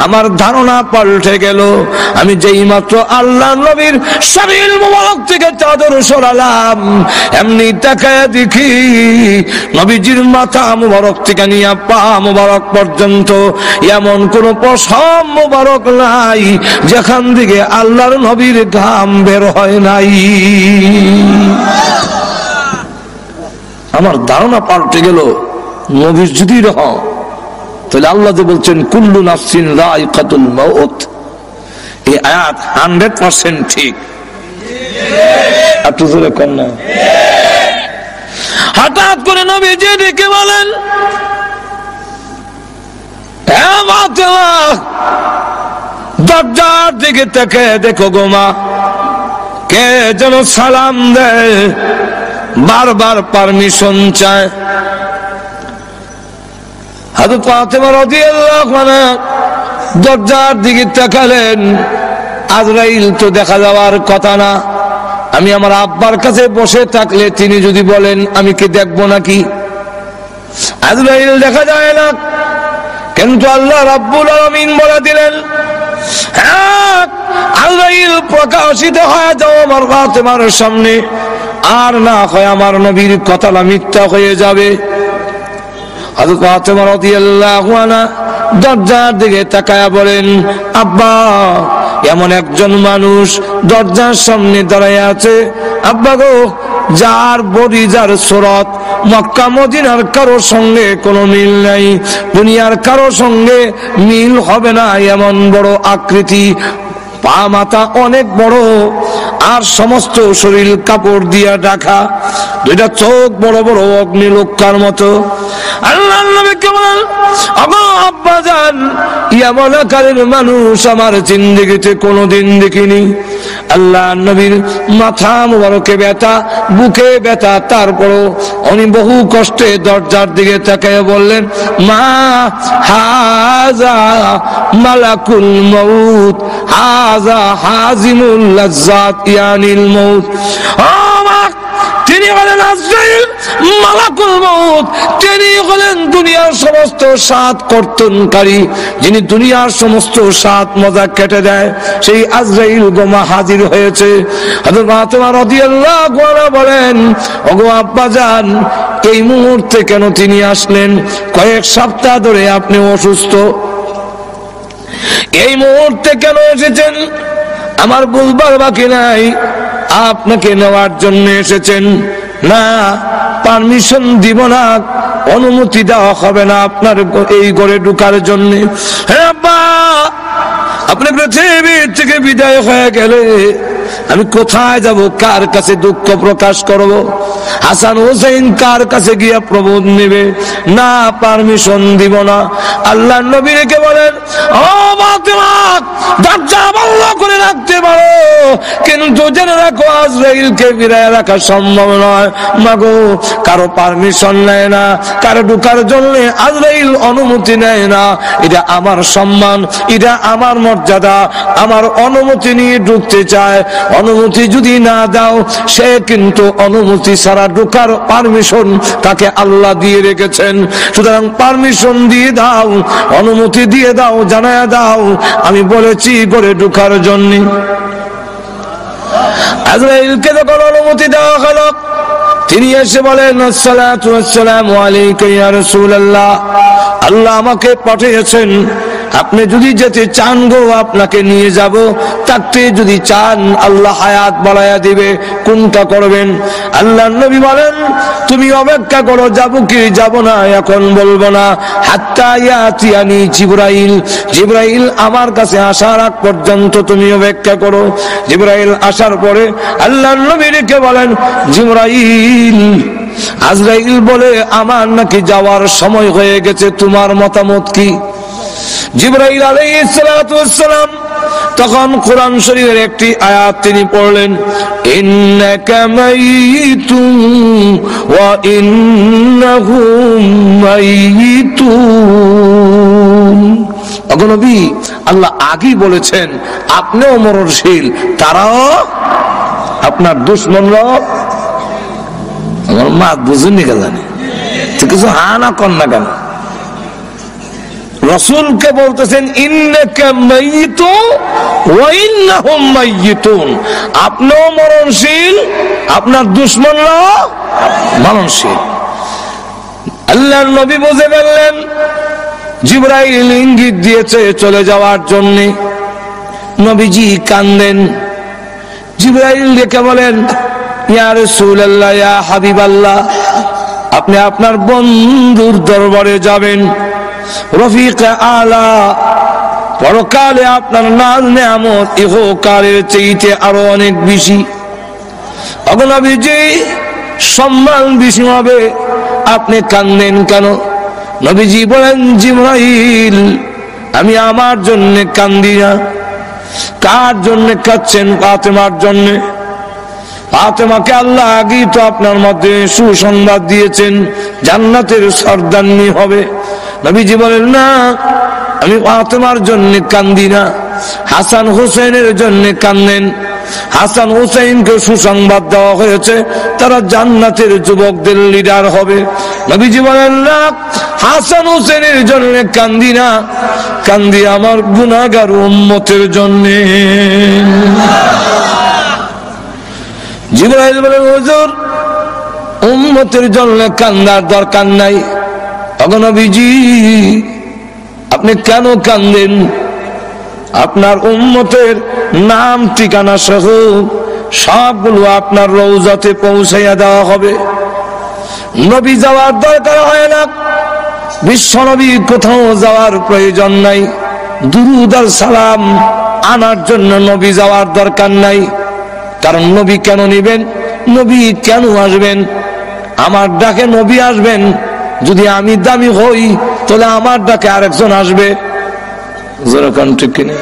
আমার ধারণা পাল্টে গেল। আমি যেই মাত্র আল্লাহর নবীর শরীর মোবারক থেকে চাদর সরালাম, এমনি তাকায়া দেখি নবীজির মাথা মোবারক থেকে নিয়ে পা মোবারক পর্যন্ত এমন কোন পশম মোবারক নাই যেখান থেকে আল্লাহর নবীর ঘাম বের হয় নাই। আমার ধারণা পাল্টে গেল। নবীর যদি রহ তাহলে আল্লাহ যে বলছেন কুল্লু নাফসিন যায়িকাতুল মাউত, এই আয়াত 100% ঠিক। একটু জোরে কর না। হঠাৎ করে নবীজি ডেকে বলেন দরজার দিকে তাকে দেখো গো মা, কে যেন সালাম দেয়, বারবার পারমিশন চায়। হযরত ফাতেমা রাদিয়াল্লাহু আনহা দরজার দিকে তাকালেন, আজরাইল তো দেখা যাওয়ার কথা না। আমি আমার আব্বার কাছে বসে থাকলে তিনি যদি বলেন আমি কি দেখবো নাকি? আজরাইল দেখা যায় না, কিন্তু আল্লাহ রাব্বুল আলামিন বলে দিলেন হ্যাঁ, আজরাইল প্রকাশিত হয়ে যাও আমার ফাতেমার সামনে, আর না হয় আমার নবীর কথাটা মিথ্যা হয়ে যাবে। হযরত ফাতেমা রাদিয়াল্লাহু আনহা দরজার দিকে তাকায়া বলেন, আব্বা, এমন একজন মানুষ দরজার সামনে দাঁড়ায় আছে আব্বা গো, যার বডি, যার সুরত মক্কা মদিনার কারো সঙ্গে কোনো মিল নাই, দুনিয়ার কারো সঙ্গে মিল হবে না, এমন বড় আকৃতি, পা মাথা অনেক বড়, আর সমস্ত শরীর কাপড় দিয়া ঢাকা, দুইটা চোখ বড় বড় অগ্নিলোকার মতো। আল্লাহ নবীকে বলেন, ওগো আব্বা জান, এমন আকারের মানুষ আমার জিন্দেগিতে কোনোদিন দেখিনি। আল্লাহ নবীর মাথা মুবারকে ব্যথা, বুকে ব্যথা, তারপরও উনি বহু কষ্টে দরজার দিকে তাকিয়ে বললেন, মা হাযা মালাকুল মউত, হাযা হাজিমুল লাজ্জাত ইয়ানিল মউত। ও মা, তিনি হলেন আজরাইল, মালাকুল মউত, তিনি হলেন দুনিয়ার সমস্ত স্বাদ কর্তনকারী, যিনি দুনিয়ার সমস্ত স্বাদ মজা কেটে দেয়, সেই আজরাইল গোমা হাজির হয়েছে। হযরত ফাতেমা রাদিয়াল্লাহু আনহা বলেন, ওগো আব্বা জান, এই মুহূর্তে কেন তিনি আসলেন? কয়েক সপ্তাহ ধরে আপনি অসুস্থ, এই মুহূর্তে কেন এসেছেন? আমার বলবার বাকি নাই, আপনাকে নেওয়ার জন্য এসেছেন। না, পারমিশন দিব না, অনুমতি দেওয়া হবে না আপনার এই ঘরে ঢোকার জন্য। হ্যাঁ আব্বা, আপনি পৃথিবীর থেকে বিদায় হয়ে গেলে আমি কোথায় যাব? কার কাছে দুঃখ প্রকাশ করব? হাসান হোসেন কার কাছে গিয়া প্রবোধ নেবে? না, পারমিশন দিব না। আল্লাহ নবী রেখে বলেন, ও ফাতেমা, দরজা বন্ধ করে রাখতে পারো, কিন্তু জেনে রাখো আজরাইলকে ফিরায় রাখা সম্ভব নয়। মাগো, কারো পারমিশন নেয় না, কারো ঢোকার জন্য আজরাইল অনুমতি নেয় না। এটা আমার সম্মান, এটা আমার মর্যাদা, আমার অনুমতি নিয়ে ঢুকতে চায়। অনুমতি যদি না দাও, সে কিন্তু অনুমতি ছাড়া ঢোকার পারমিশন তাকে আল্লাহ দিয়ে রেখেছেন। সুতরাং পারমিশন দিয়ে দাও, অনুমতি দিয়ে দাও, জানায়া দাও আমি বলেছি ঘরে ঢোকার জন্য। আজরাইলকে যখন অনুমতি দেওয়া হলো, তিনি এসে বলেন, আসসালাতু ওয়াসসালামু আলাইকা ইয়া রাসূলুল্লাহ, আল্লাহ আমাকে পাঠিয়েছেন, আপনি যদি যেতে চান গো আপনাকে নিয়ে যাব, থাকতে যদি চান আল্লাহ হায়াত বাড়ায়া দিবে, কোনটা করবেন? আল্লাহ নবী বলেন, তুমি অপেক্ষা করো, যাব কি যাব না এখন বলবো না, হাত্তা ইয়াতিয়ানি জিবরাইল, জিবরাইল আমার কাছে আসার আগ পর্যন্ত তুমি অপেক্ষা করো। জিবরাইল আসার পরে আল্লাহ নবী রেখে বলেন, জিবরাইল, আজরাইল বলে আমার নাকি যাওয়ার সময় হয়ে গেছে, তোমার মতামত কি? জিবরাইল আলাইহিস সালাতু ওয়াস সালাম তখন কোরআন শরীফের একটি আয়াত তিনি পড়লেন, ইন্নাকা মাইয়িতুন ওয়া ইন্নাহুম মাইয়িতুন। ওগো নবী, আল্লাহ আগেই বলেছেন আপনিও মরণশীল, তারাও আপনার দুশমনরাও। আমার মা বুঝুনি কেন জানি, কিছু হা না কর না কেন? রাসূলকে বলতেছেন ইন্নাকা মাইয়িতুন ওয়া ইন্নাহুম মাইয়িতুন, আপনিও মরণশীল, আপনার দুশমনরাও মরণশীল। আল্লাহর নবী বুঝে ফেললেন জিবরাইল ইঙ্গিত দিয়েছে চলে যাওয়ার জন্য। নবীজি কান্দেন। জিবরাইল ডেকে বলেন, ইয়া রাসূলুল্লাহ, ইয়া হাবিবাল্লাহ, আপনি আপনার বন্ধুর দরবারে যাবেন, রফিকে আলা, পরকালে আপনার নাজ নেয়ামত ইহকালের চাইতে আরো অনেক বেশি। ওগো নবীজি, সম্মান বেশি হবে, আপনি কান্দেন কেন? নবীজি বলেন, জিবরাইল, আমি আমার জন্য কান্দি না। কার জন্য কাঁদছেন? ফাতেমার জন্য। ফাতেমাকে আল্লাহ আগেই তো আপনার মধ্যে সুসংবাদ দিয়েছেন, জান্নাতের সর্দারনি হবে। নবীজি বলেন, না, আমি ফাতেমার জন্য কান্দি না, হাসান হোসেনের জন্য কান্দেন। হাসান হুসাইনকে সুসংবাদ দেওয়া হয়েছে তারা জান্নাতের যুবকদের লিডার হবে। নবীজি বলেন না, হাসান হুসেনের জন্য কান্দি না, কান্দি আমার গুনাহগার উম্মতের জন্য। জিবরাইল বলেন, হুজুর উম্মতের জন্য কান্দার দরকার নাই। তখন নবীজি আপনি কেন কান্দেন? আপনার উম্মতের নাম ঠিকানা সহ সবগুলো আপনার রওজাতে পৌঁছাইয়া দেওয়া হবে। নবী যাওয়ার দরকার হয় না, বিশ্ব নবী কোথাও যাওয়ার প্রয়োজন নাই, দুরূদ আর সালাম আনার জন্য নবী যাওয়ার দরকার নাই। কারণ নবী কেন নিবেন, নবী কেন আসবেন? আমার ডাকে নবী আসবেন। যদি আমি দামি হই তাহলে আমার ডাকে আরেকজন আসবে। ঠিক কিনা?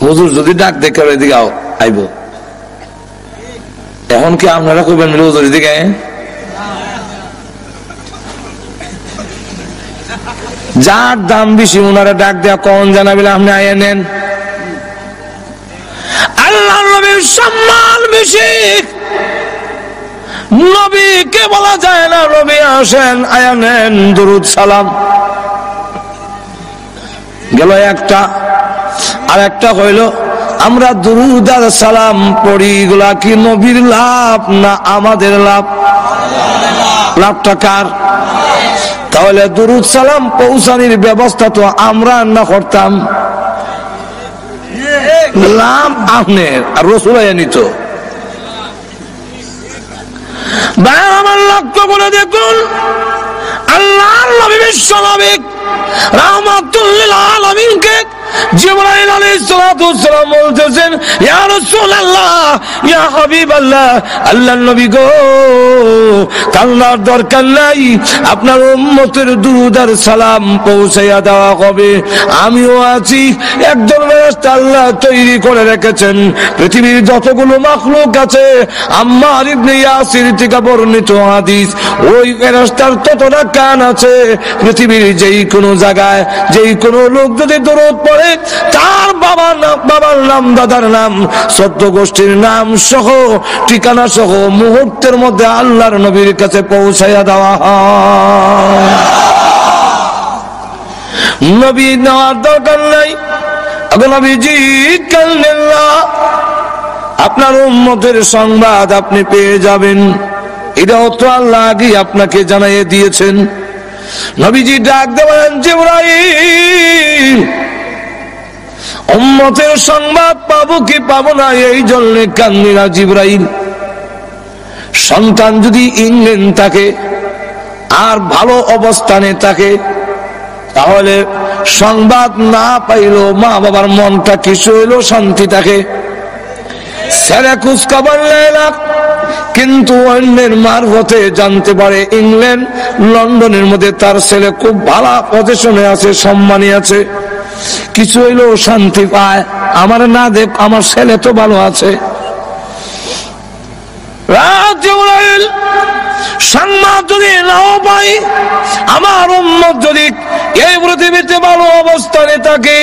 হুজুর যদি ডাক দেখে এদিকে আইব, এখন কি আপনারা কইবেন হুজুর এদিকে? যার দাম বেশি ওনারা ডাক দেয়া কখন জানাবিলে আপনি আইয়া নেন। আল্লাহ নবীর সম্মান বেশি, নবীকে বলা যায় না নবী আসেন আয়া নেন দুরূদ সালাম। গেল একটা। আর একটা হইল আমরা দুরূদ আর সালাম পড়ি, এগুলা কি নবীর লাভ না আমাদের লাভ? লাভটা কার? তাহলে দুরূদ সালাম পৌঁছানির ব্যবস্থা তো আমরা না করতাম, লাভ আপনার আর রাসূল নিত। আমার লক্ষ্য করে দেখুন, আল্লাহর নবী বিশ্ব নবী রাহমাতুল লিল আলামিনকে জিবরাইল আলাইহিস সালাতু ওয়াস সালাম বলতেছেন, ইয়া রাসূলুল্লাহ, ইয়া হাবিবাল্লাহ, আল্লাহর নবী গো, কান্নার দরকার নাই, আপনার উম্মতের দুরূদ আর সালাম পৌঁছাইয়া দেওয়া হবে। আমিও আছি, একজন ফেরেশতা আল্লাহ তৈরি করে রেখেছেন। পৃথিবীর যতগুলো মাখলুক আছে, আম্মার ইবনে ইয়াসির থেকে বর্ণিত হাদিস, ওই ফেরেশতার ততটা কান আছে। পৃথিবীর যেই কোনো জায়গায় যেই কোনো লোক যদি দরুদ পড়ে, তার বাবার নাম, দাদার নাম, সত্য গোষ্ঠীর নাম সহ ঠিকানা সহ মুহূর্তের মধ্যে আল্লাহর নবীর কাছে পৌঁছাইয়া দেওয়া হয়। নবী নেওয়ার দরকার নাই। নবীজি কালেন না, আপনার উম্মতের সংবাদ আপনি পেয়ে যাবেন। এটাও তো আল্লাহ আগে আপনাকে জানাইয়ে দিয়েছেন। নবীজি ডাক দেবেন, জিবরাইল উম্মতের সংবাদ পাবো কি পাবো না, এই জন্য কান্দিনা জিবরাইল। সন্তান যদি ইংল্যান্ড থাকে আর ভালো অবস্থানে থাকে, তাহলে সংবাদ না পাইলেও মা বাবার মনটা কিছু হইলেও শান্তি থাকে। ছেলে খোঁজ খবর নেয় না, কিন্তু অন্যের মারফতে জানতে পারে ইংল্যান্ড লন্ডনের মধ্যে তার ছেলে খুব ভালো পজিশনে আছে, সম্মানী আছে, কিছু হইলেও শান্তি পায়। আমার না দেখ, আমার ছেলে তো ভালো আছে। সংবাদ যদি নাও পাই, আমার উম্মত যদি এই পৃথিবীতে ভালো অবস্থানে থাকে,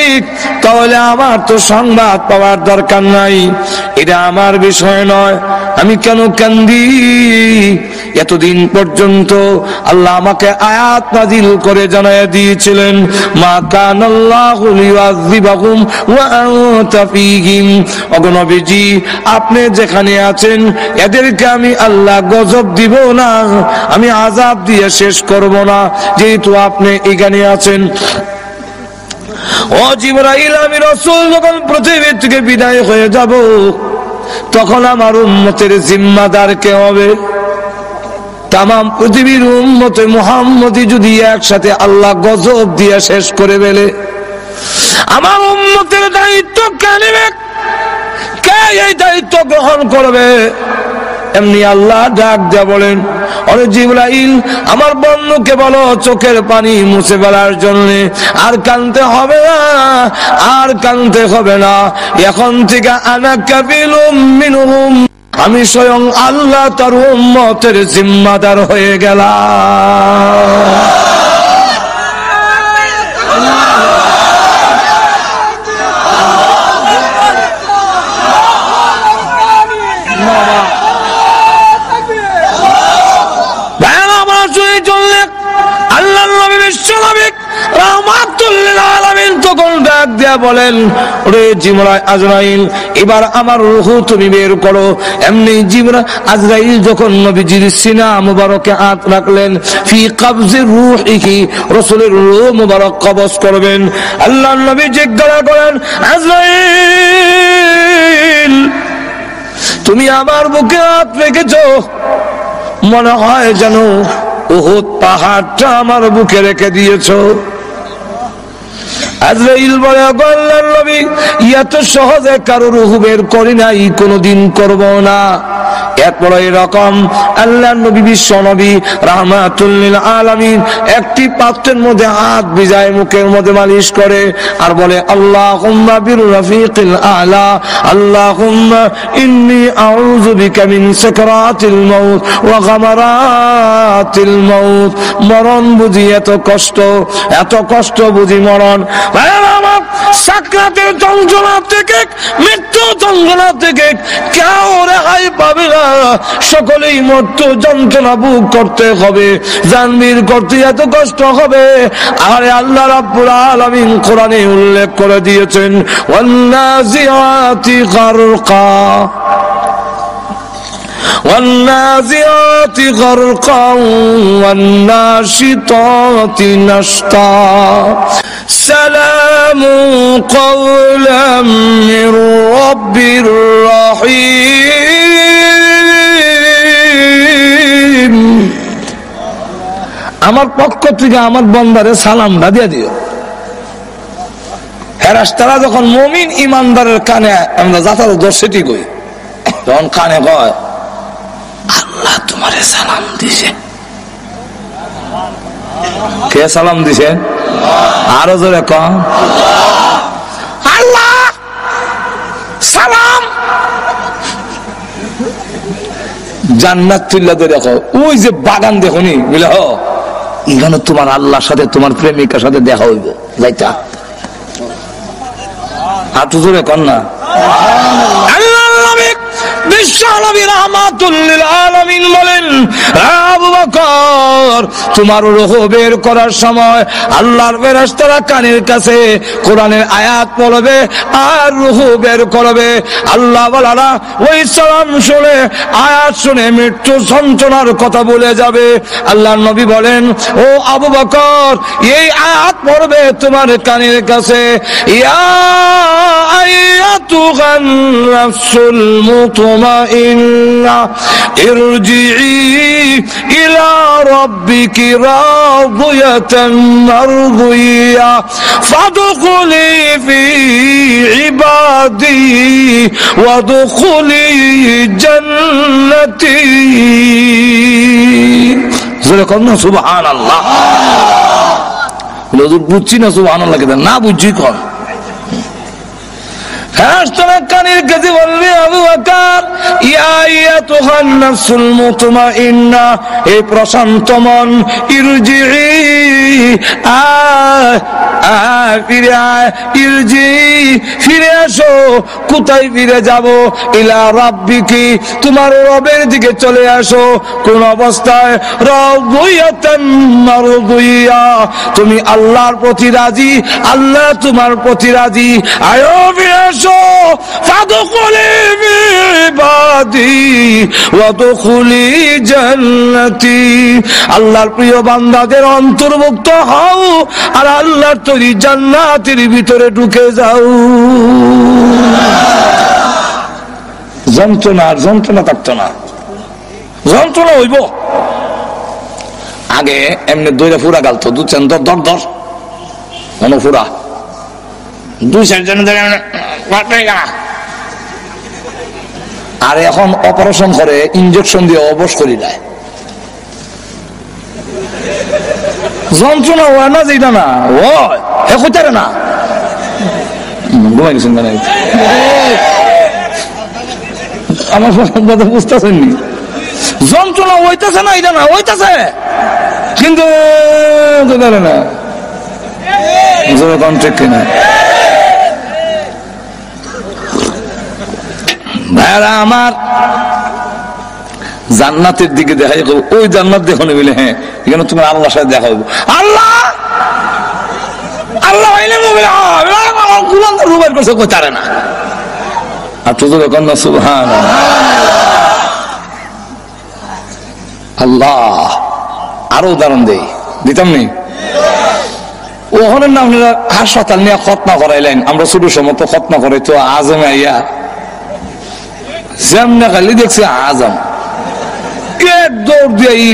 তাহলে আমার তো সংবাদ পাওয়ার দরকার নাই। এটা আমার বিষয় নয়। আমি কেন কান্দি? এতদিন পর্যন্ত আল্লাহ আমাকে আয়াত নাযিল করে জানায়া দিয়েছিলেন, মা কানাল্লাহু লিয়ুযিবাহুম ওয়া আনতা ফীহিম। ওগো নবীজি, আপনি যেখানে আছেন এদেরকে আমি আল্লাহ গজব দিব না, আমি আযাব দিয়ে শেষ করব না, যেহেতু আপনি এখানে আছেন। ও জিবরাইল, আমি রাসূল যখন পৃথিবী থেকে বিদায় হয়ে যাব, তখন আমার উম্মতের জিম্মাদার কে হবে? তামাম পৃথিবীর উম্মতে মুহাম্মদী যদি একসাথে আল্লাহ গজব দিয়ে শেষ করে ফেলে, আমার উম্মতের দায়িত্ব কে নেবে? কে এই দায়িত্ব গ্রহণ করবে? এমনি আল্লাহ ডাক দিয়ে বলেন, ওরে জিবরাইল, আমার বন্ধুকে বলো চোখের পানি মুছে ফেলার জন্য। আর কাঁদতে হবে না, আর কাঁদতে হবে না। এখন থেকে আনা কাবিলুম মিনহুম, আমি স্বয়ং আল্লাহ তার উম্মতের জিম্মাদার হয়ে গেলাম। মালিক রাহমাতুল লিল আলামিন তখন ডাক দিয়া বলেন, ওরে জিবরাইল আজরাইল, এবার আমার রূহ তুমি বের করো। এমনি জিবরাইল আজরাইল যখন নবীজির সিনা মুবারকে হাত রাখলেন, ফি কবজির রূহিহি, রাসূলের রূহ মুবারক কবজ করবেন। আল্লাহর নবী জিজ্ঞাসা করেন, আজরাইল তুমি আমার বুকে হাত রেখেছো, মনে হয় যেন উহুদ পাহাড়টা আমার বুকে রেখে দিয়েছো। আজরাইল বলে, আল্লাহর নবী এত সহজে কারো রূহ বের করি নাই, কোনদিন করব না। এরপর এরকম আল্লাহর নবী বিশ্ব নবী রাহমাতুল লিল আলামিন একটি পাত্রের মধ্যে হাত ভিজায় মুখের মধ্যে মালিশ করে আর বলে, আল্লাহুম্মা বির রাফিকিল আলা, আল্লাহুম্মা ইন্নী আউযু বিকা মিন সাকরাতিল মাউত ওয়া গামারাতিল মাউত। মরণ বুঝি এত কষ্ট বুঝি মরণ। সাকরাতের যন্ত্রণা থেকে, মৃত্যু যন্ত্রণা থেকে কেউ রেহাই পাবে না, সকলেই মৃত্যু যন্ত্রণা ভোগ করতে হবে, জানবীর করতে এত কষ্ট হবে। আর আল্লাহ রাব্বুল আলামিন কোরআনে উল্লেখ করে দিয়েছেন, ওয়ান্নাজিআতি গারকা والنازعات غرقا والناشطات نشطا سلام قولا من رب رحيم। আমার পক্ষ থেকে আমার বন্দারে সালামটা দিয়ে দিও। ফেরেশতারা যখন মুমিন ইমানদারের কানে আমরা যাতার দর্শিটি কই, তখন কানে কয়, আল্লাহ তোমারে সালাম দিছে। কে সালাম দিছে? আরো জোরে কম, আল্লাহ সালাম। জান্নাত তুল্লা তো দেখো, ওই যে বাগান দেখো নি বুঝলে, এখানে তোমার আল্লাহর সাথে তোমার প্রেমিকার সাথে দেখা হইব, যাইতা হাত জোরে কর না। বিশ্ব নবী রাহমাতুল লিল আলামিন বলেন, আবু বকর তোমার রূহ বের করার সময় আল্লাহর ফেরেশতারা কানের কাছে কোরআনের আয়াত পড়বে আর রূহ বের করবে। আল্লাহ ওয়ালারা ওই সালাম শুনে, আয়াত শুনে মৃত্যু যন্ত্রণার কথা বলে যাবে। আল্লাহর নবী বলেন, ও আবু বকর এই আয়াত পড়বে তোমার কানের কাছে, ইয়া আইয়াতুহান নাফসুল মুতমাইন্না ইরজিই ইলা রাব্বিকি রাদিয়াতান মারদিয়া ফাদখুলি ফি ইবাদি ওয়াদখুলি জান্নাতি। জোরে কর না সুবহানাল্লাহ। বুঝছি না সুবহানাল্লাহ, না বুঝছি কর। ফেরেশতারা কানের কাছে বলবে, আবু বকর ইয়া আইয়াতুহান নাফসুল মুতমাইন্না, এই প্রশান্ত মন, ইরজিই ফিরে আয়, ইরজিই ফিরে আসো। কোথায় ফিরে যাব? ইলা রাব্বিকি, তোমার রবের দিকে চলে আসো। কোন অবস্থায়? রাদিয়াতান মারদিয়া, তুমি আল্লাহর প্রতি রাজি, আল্লাহ তোমার প্রতি রাজি। আয়ো ফিরে আসো, ফাদখুলি ফি ইবাদি ওয়াদখুলি জান্নাতি। আল্লাহর প্রিয় বান্দাদের অন্তর্ভুক্ত হও আর আল্লাহর তৈরি জান্নাতের ভিতরে ঢুকে যাও। যন্ত্রণা থাকতো না, যন্ত্রণা হইব। আগে এমনি দইরা ফুরা গালতো, দু চান দর ফুরা দুই চারজন, আর এখন অপারেশন করে ইনজেকশন দিয়ে অবশ করি দেয়। যন্ত্রণা হয় না, যেটা না হইতারে না। ঘুমাই গেছেন না, আমার কথা বুঝতেছেন নি? যন্ত্রণা হইতেছে না, এটা না হইতেছে, কিন্তু না ঠিক কিনা ভাইরা আমার। জান্নাতের দিকে দেখাই, ওই জান্নাত দেখো না বলে, হ্যাঁ এখানে তোমার আল্লাহর সাথে দেখা হইব। আল্লাহ আল্লাহ রুবাই করছে কই তারে না, আর তো কন্যা সুবহানাল্লাহ। আল্লাহ আরো উদাহরণ দেই, দিতাম নি ওখানে না আপনারা হাসপাতাল নিয়ে খতনা করাইলেন, আমরা ছোট সময় তো খতনা করাই তো আজমে আইয়া যেমনে খালি দেখছি আজম এক দৌড় দিয়ে এই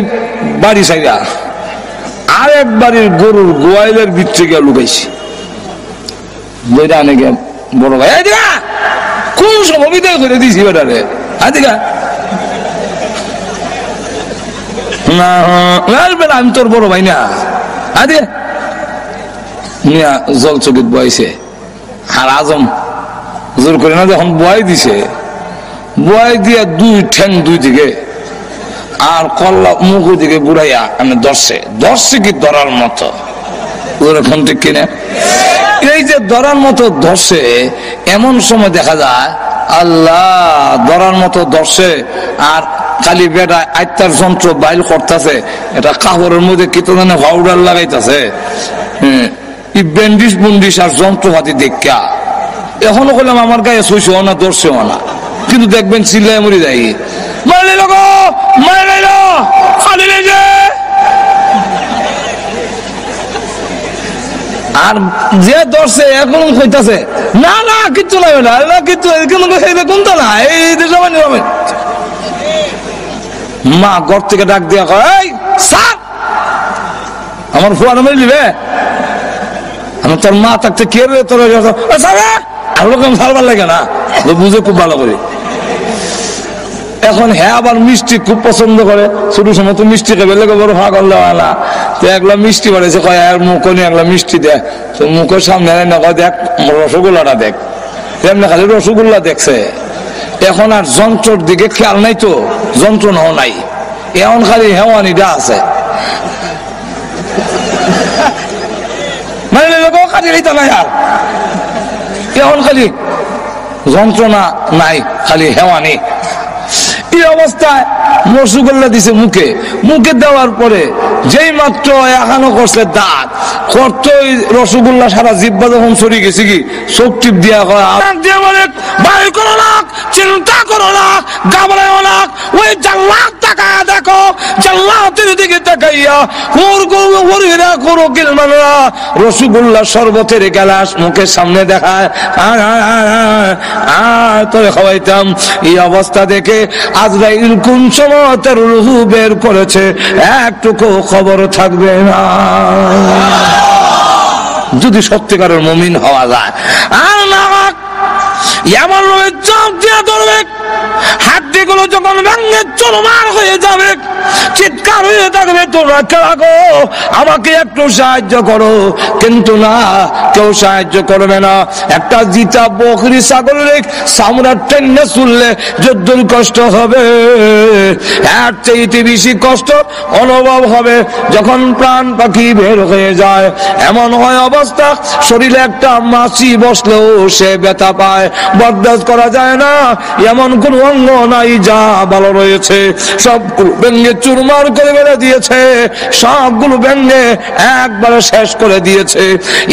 বাড়ি সাইয়া আরেক বাড়ির গরুর গোয়াইলের ভিতরে গিয়ে লুকাইছি, বইটা আনে গে বড় ভাই কোন সময় বিদায় করে দিয়েছি বেটারে, আদিকা না আমি তোর বড় ভাই না, আদি মিয়া জল চকিত বয়াইছে। আর আজম জোর করে না যখন বয়াই দিছে, বয়াই দিয়া দুই ঠ্যাং দুই দিকে আর কল্লা মুখ দিকে বুড়াইয়া আমি ধরছে কি ধরার মতো, ওরকম ঠিক কিনা? এই যে ধরার মতো ধরছে, এমন সময় দেখা যায় আল্লাহ ধরার মতো ধরছে আর খালি বেটা আত্মার যন্ত্র বাইল করতেছে, এটা কাপড়ের মধ্যে কি তো জানে পাউডার লাগাইতেছে, ব্যান্ডিস বন্ডিস আর যন্ত্রপাতি দেখা এখনো করলাম আমার গায়ে সইছেও না ধরছেও না, কিন্তু দেখবেন চিল্লায় মরি যাই আর যে ধরছে এখন কইতাছে না না কিচ্ছু লাগবে না কিচ্ছু কোনটা না এই দেশে মা ঘর থেকে ডাক দিয়া কয় আমার ফোয়ার মেরে নিবে, আমার তোর মা থাকতে কে রে তোর রকম ভালো লাগে না, বুঝে খুব ভালো করে। এখন হ্যাঁ আবার মিষ্টি খুব পছন্দ করে, ছোট সময় তো মিষ্টি খাবে লেগে বড় ভাগল দেওয়া না, তো একলা মিষ্টি বাড়েছে কয় আর মুখ নিয়ে একলা মিষ্টি দেয়, তো মুখের সামনে না কয় দেখ রসগোল্লাটা দেখ, এমনি খালি রসগোল্লা দেখছে। এখন আর যন্ত্রের দিকে খেয়াল নাই, তো যন্ত্রণাও নাই, এখন খালি হেওয়ানিটা আছে, মানে খালি এইটা নাই আর এখন খালি যন্ত্রণা নাই, খালি হেওয়ানি। এই অবস্থায় রসগোল্লা দিছে মুখে, মুখে দেওয়ার পরে যেই মাত্র এখানো করছে দাঁত করতো রসগোল্লা সারা জিব্বা যখন সরি গেছে কি চোখ টিপ দিয়া ভয় করো না, চিন্তা করো না, ঘাবড়াও না, ওই জান্নাত তাকায়া দেখো, জান্নাতের দিকে তাকাইয়া রসগোল্লা শরবতের গ্লাস মুখের সামনে দেখায় তোরে খাওয়াইতাম। এই অবস্থা দেখে আজরাইল কোন সময় তার রূহ বের করেছে একটুকু খবর থাকবে না, যদি সত্যিকারের মুমিন হওয়া যায়। আর না এমন চাপ দিয়ে ধরবে, হাড্ডিগুলো যখন ভেঙে চুরমার হয়ে যাবে, চিৎকার হয়ে থাকবে তোমরা গো আমাকে একটু সাহায্য করো, কিন্তু না কেউ সাহায্য করবে না। একটা জিতা বকরি ছাগলের চামড়া টেনে চুললে যদ্দুর কষ্ট হবে, এর চেয়ে বেশি কষ্ট অনুভব হবে যখন প্রাণ পাখি বের হয়ে যায়। এমন হয় অবস্থা শরীরে একটা মাছি বসলেও সে ব্যথা পায়, বরদাস্ত করা যায় না। এমন কোন অঙ্গ নাই যা ভালো রয়েছে, সবগুলো ভেঙে চুরমার করে বেড়ে দিয়েছে, সবগুলো ভেঙে একবারে শেষ করে দিয়েছে।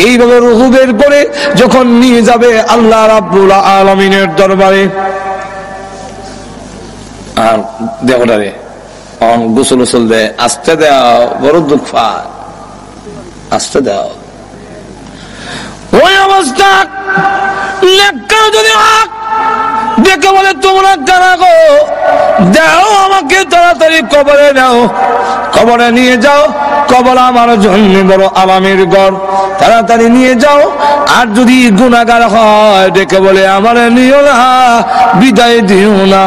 এইভাবে রূহ বের করে যখন নিয়ে যাবে আল্লাহ রাব্বুল আলামিনের দরবারে, আর দেহটারে গোসল গোসল দেয়, আস্তে দাও, বড় দুঃখ পায়, আস্তে দাও। ওই অবস্থা যদি দেখে বলে তোমরা কারা গো, দাও আমাকে তাড়াতাড়ি কবরে নাও, কবরে নিয়ে যাও, কবর আমার জন্য বড় আরামের ঘর, তাড়াতাড়ি নিয়ে যাও। আর যদি গুনাহগার হয় ডেকে বলে আমার নিও না, বিদায় দিও না।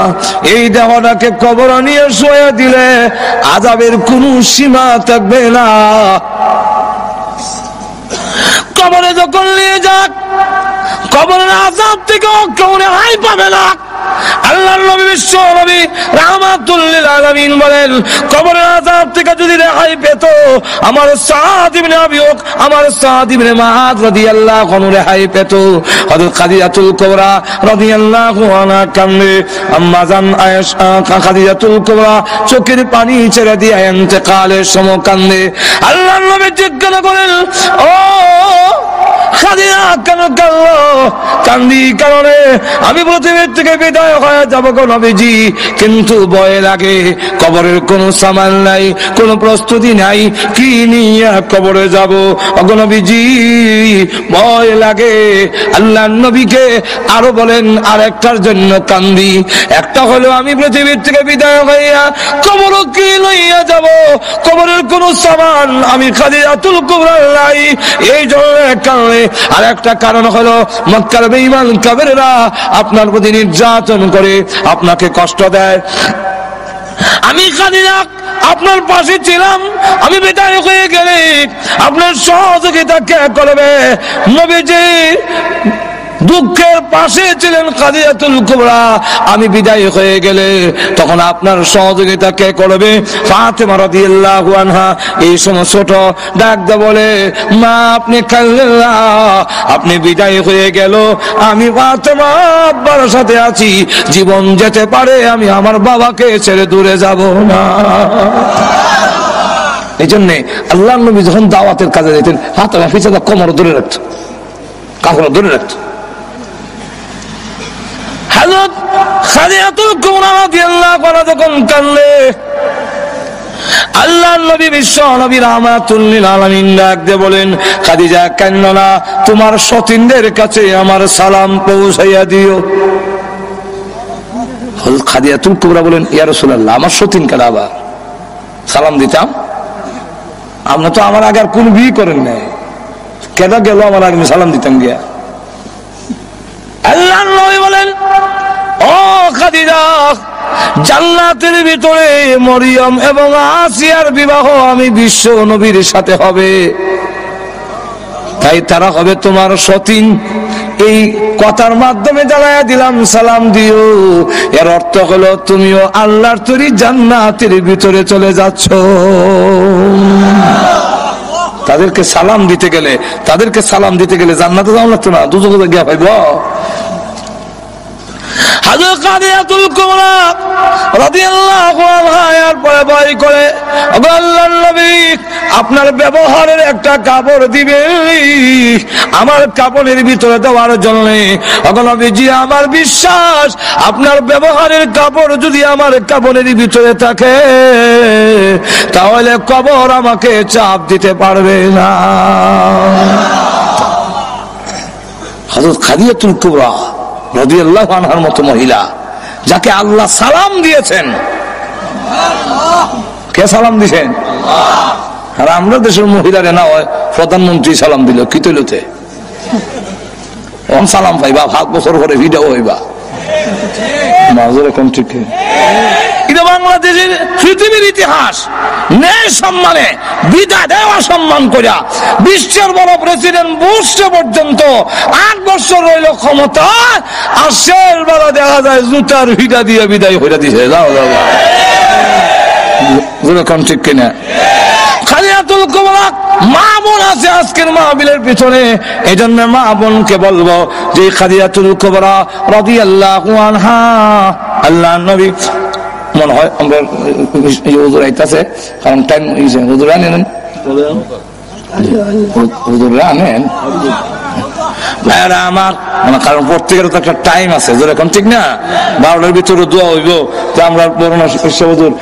এই দেহটাকে কবর নিয়ে শুয়ে দিলে আযাবের কোনো সীমা থাকবে না। কবরে যখন নিয়ে যাক, কবরের আযাব থেকে কেউ রেহাই পাবে না। আল্লাহর নবী বিশ্ব নবী রাহমাতুল লিল আলামিন বলেন, কবরের আযাব থেকে যদি রেহাই পেত আমার সাদ ইবনে আবি ওয়াক, আমার সাদ ইবনে মুআয রাদিয়াল্লাহু আনহু রেহাই পেত। হযরত খাদিজাতুল কুবরা রাদিয়াল্লাহু আনহা কান্দে, আম্মা জান আয়েশা খাদিজাতুল কুবরা চোখের পানি ছেড়ে দিয়ে ইন্তেকালের সময় কান্দে। আল্লাহর নবী জিজ্ঞাসা করেন, ও খাদিজা কেন কাঁদলো? কান্দি কারণে আমি পৃথিবীর থেকে বিদায় হয়ে যাবো গো নবীজি, কিন্তু ভয় লাগে, কবরের কোনো সামান নাই, কোনো প্রস্তুতি নাই, কি নিয়ে কবরে যাব গো নবীজি, ভয় লাগে। আল্লাহর নবীকে আরো বলেন আরেকটার জন্য কান্দি, একটা হলো আমি পৃথিবীর থেকে বিদায় হইয়া কবর কি লইয়া যাব, কবরের কোনো সামান আমি খাদিজাতুল কুবরা নাই, এই জন্য কারণে। আর একটা কারণ হলো মক্কার বেঈমান কাফেররা আপনার প্রতি নির্যাতন করে, আপনাকে কষ্ট দেয়। আমি খাদিজা আপনার পাশে ছিলাম, আমি বিদায় হয়ে গেলে আপনার সহযোগিতা কে করবে? নবীজি দুঃখের পাশে ছিলেন খাদিজাতুল কুবরা, আমি বিদায় হয়ে গেলে তখন আপনার সহযোগিতা কে করবে? ফাতেমা রাদিয়াল্লাহু আনহা এই সময় ছোট ডাক দিয়ে বলে, মা আপনি কাঁদলেন না, আপনি বিদায় হয়ে গেল, আমি ফাতেমা আব্বার সাথে আছি, জীবন যেতে পারে, আমি আমার বাবাকে ছেড়ে দূরে যাব না। এই জন্য আল্লাহর নবী যখন দাওয়াতের কাজে যেতেন ফাতেমা পিছনে কোমর ধরে রাখত, কাপড় ধরে রাখত। হযরত খাদিজাতুল কুবরা রাদিয়াল্লাহু আনহা যখন কাঁদলে আল্লাহর নবী বিশ্ব নবী রাহমাতুল লিল আলামিন ডাক দিয়ে বলেন, খাদিজা কাঁদো না, তোমার সতীনদের কাছে আমার সালাম পৌঁছাইয়া দিও। হযরত খাদিজাতুল কুবরা বলেন, ইয়া রাসূলুল্লাহ, আমার সতীন কারা আবার সালাম দিতাম? আপনি তো আমার আগে আর কোন বিয়ে করেন নাই, কেডা গেল আমার আগে সালাম দিতাম গিয়া? আল্লাহর নবী বলেন, ও খাদিজা, জান্নাতের ভিতরে মরিয়ম এবং আসিয়ার বিবাহ আমি বিশ্ব নবীর সাথে হবে, তাই তারা হবে তোমার সতীন। এই কথার মাধ্যমে জানাইয়া দিলাম সালাম দিও, এর অর্থ হলো তুমিও আল্লাহর তৈরি জান্নাতের ভিতরে চলে যাচ্ছ। তাদেরকে সালাম দিতে গেলে জান্নাতে যাও লাগতো না, দুজকে গিয়া পাইব। হযরত খাদিজাতুল কুবরা রাদিয়াল্লাহু আনহা এরপরে ভয় করে, আল্লাহর নবী আপনার ব্যবহারের একটা কাপড় দিবে আমার কাপড়ের ভিতরে দেওয়ার জন্য। নবীজি আমার বিশ্বাস আপনার ব্যবহারের কাপড় যদি আমার কাপড়ের ভিতরে থাকে তাহলে কবর আমাকে চাপ দিতে পারবে না। হযরত খাদিজাতুল কুবরা রাদিয়াল্লাহু আনহার মতো মহিলা যাকে আল্লাহ সালাম দিয়েছেন, কে সালাম দিয়েছেন? আর আমরা দেশের মহিলারে না হয় প্রধানমন্ত্রী সালাম দিল কি তৈলতে সালাম পাইবা, 7 বছর পরে ভিডিও হইবা। এখন ঠিক এটা বাংলাদেশের পৃথিবীর ইতিহাস। ন্যায় সম্মানে বিদায় দেওয়া সম্মান করিয়া বিশ্বের বড় প্রেসিডেন্ট বুশ পর্যন্ত 8 বছর রইল ক্ষমতা, আর শেষ বেলা দেখা যায় জুতার ভিড়া দিয়ে বিদায় হইয়া দিছে। যাও যাও এখন ঠিক কিনা? খাদিজাতুল কুবরা মা বোন আছে আজকের মাহফিলের পিছনে, এই জন্য মা বোনকে বলবো যে খাদিজাতুল কুবরা রাদিয়াল্লাহু আনহা আল্লাহর নবী মনে হয় আমরা হুজুর আইতাছে, কারণ টাইম হইছে। হুজুর আনেন, হুজুর আনেন ভাইরা আমার, কারণ প্রত্যেকের তো একটা টাইম আছে, এখন ঠিক না? 12টার ভিতরে দোয়া হইব, তো আমরা বরুণা হুজুর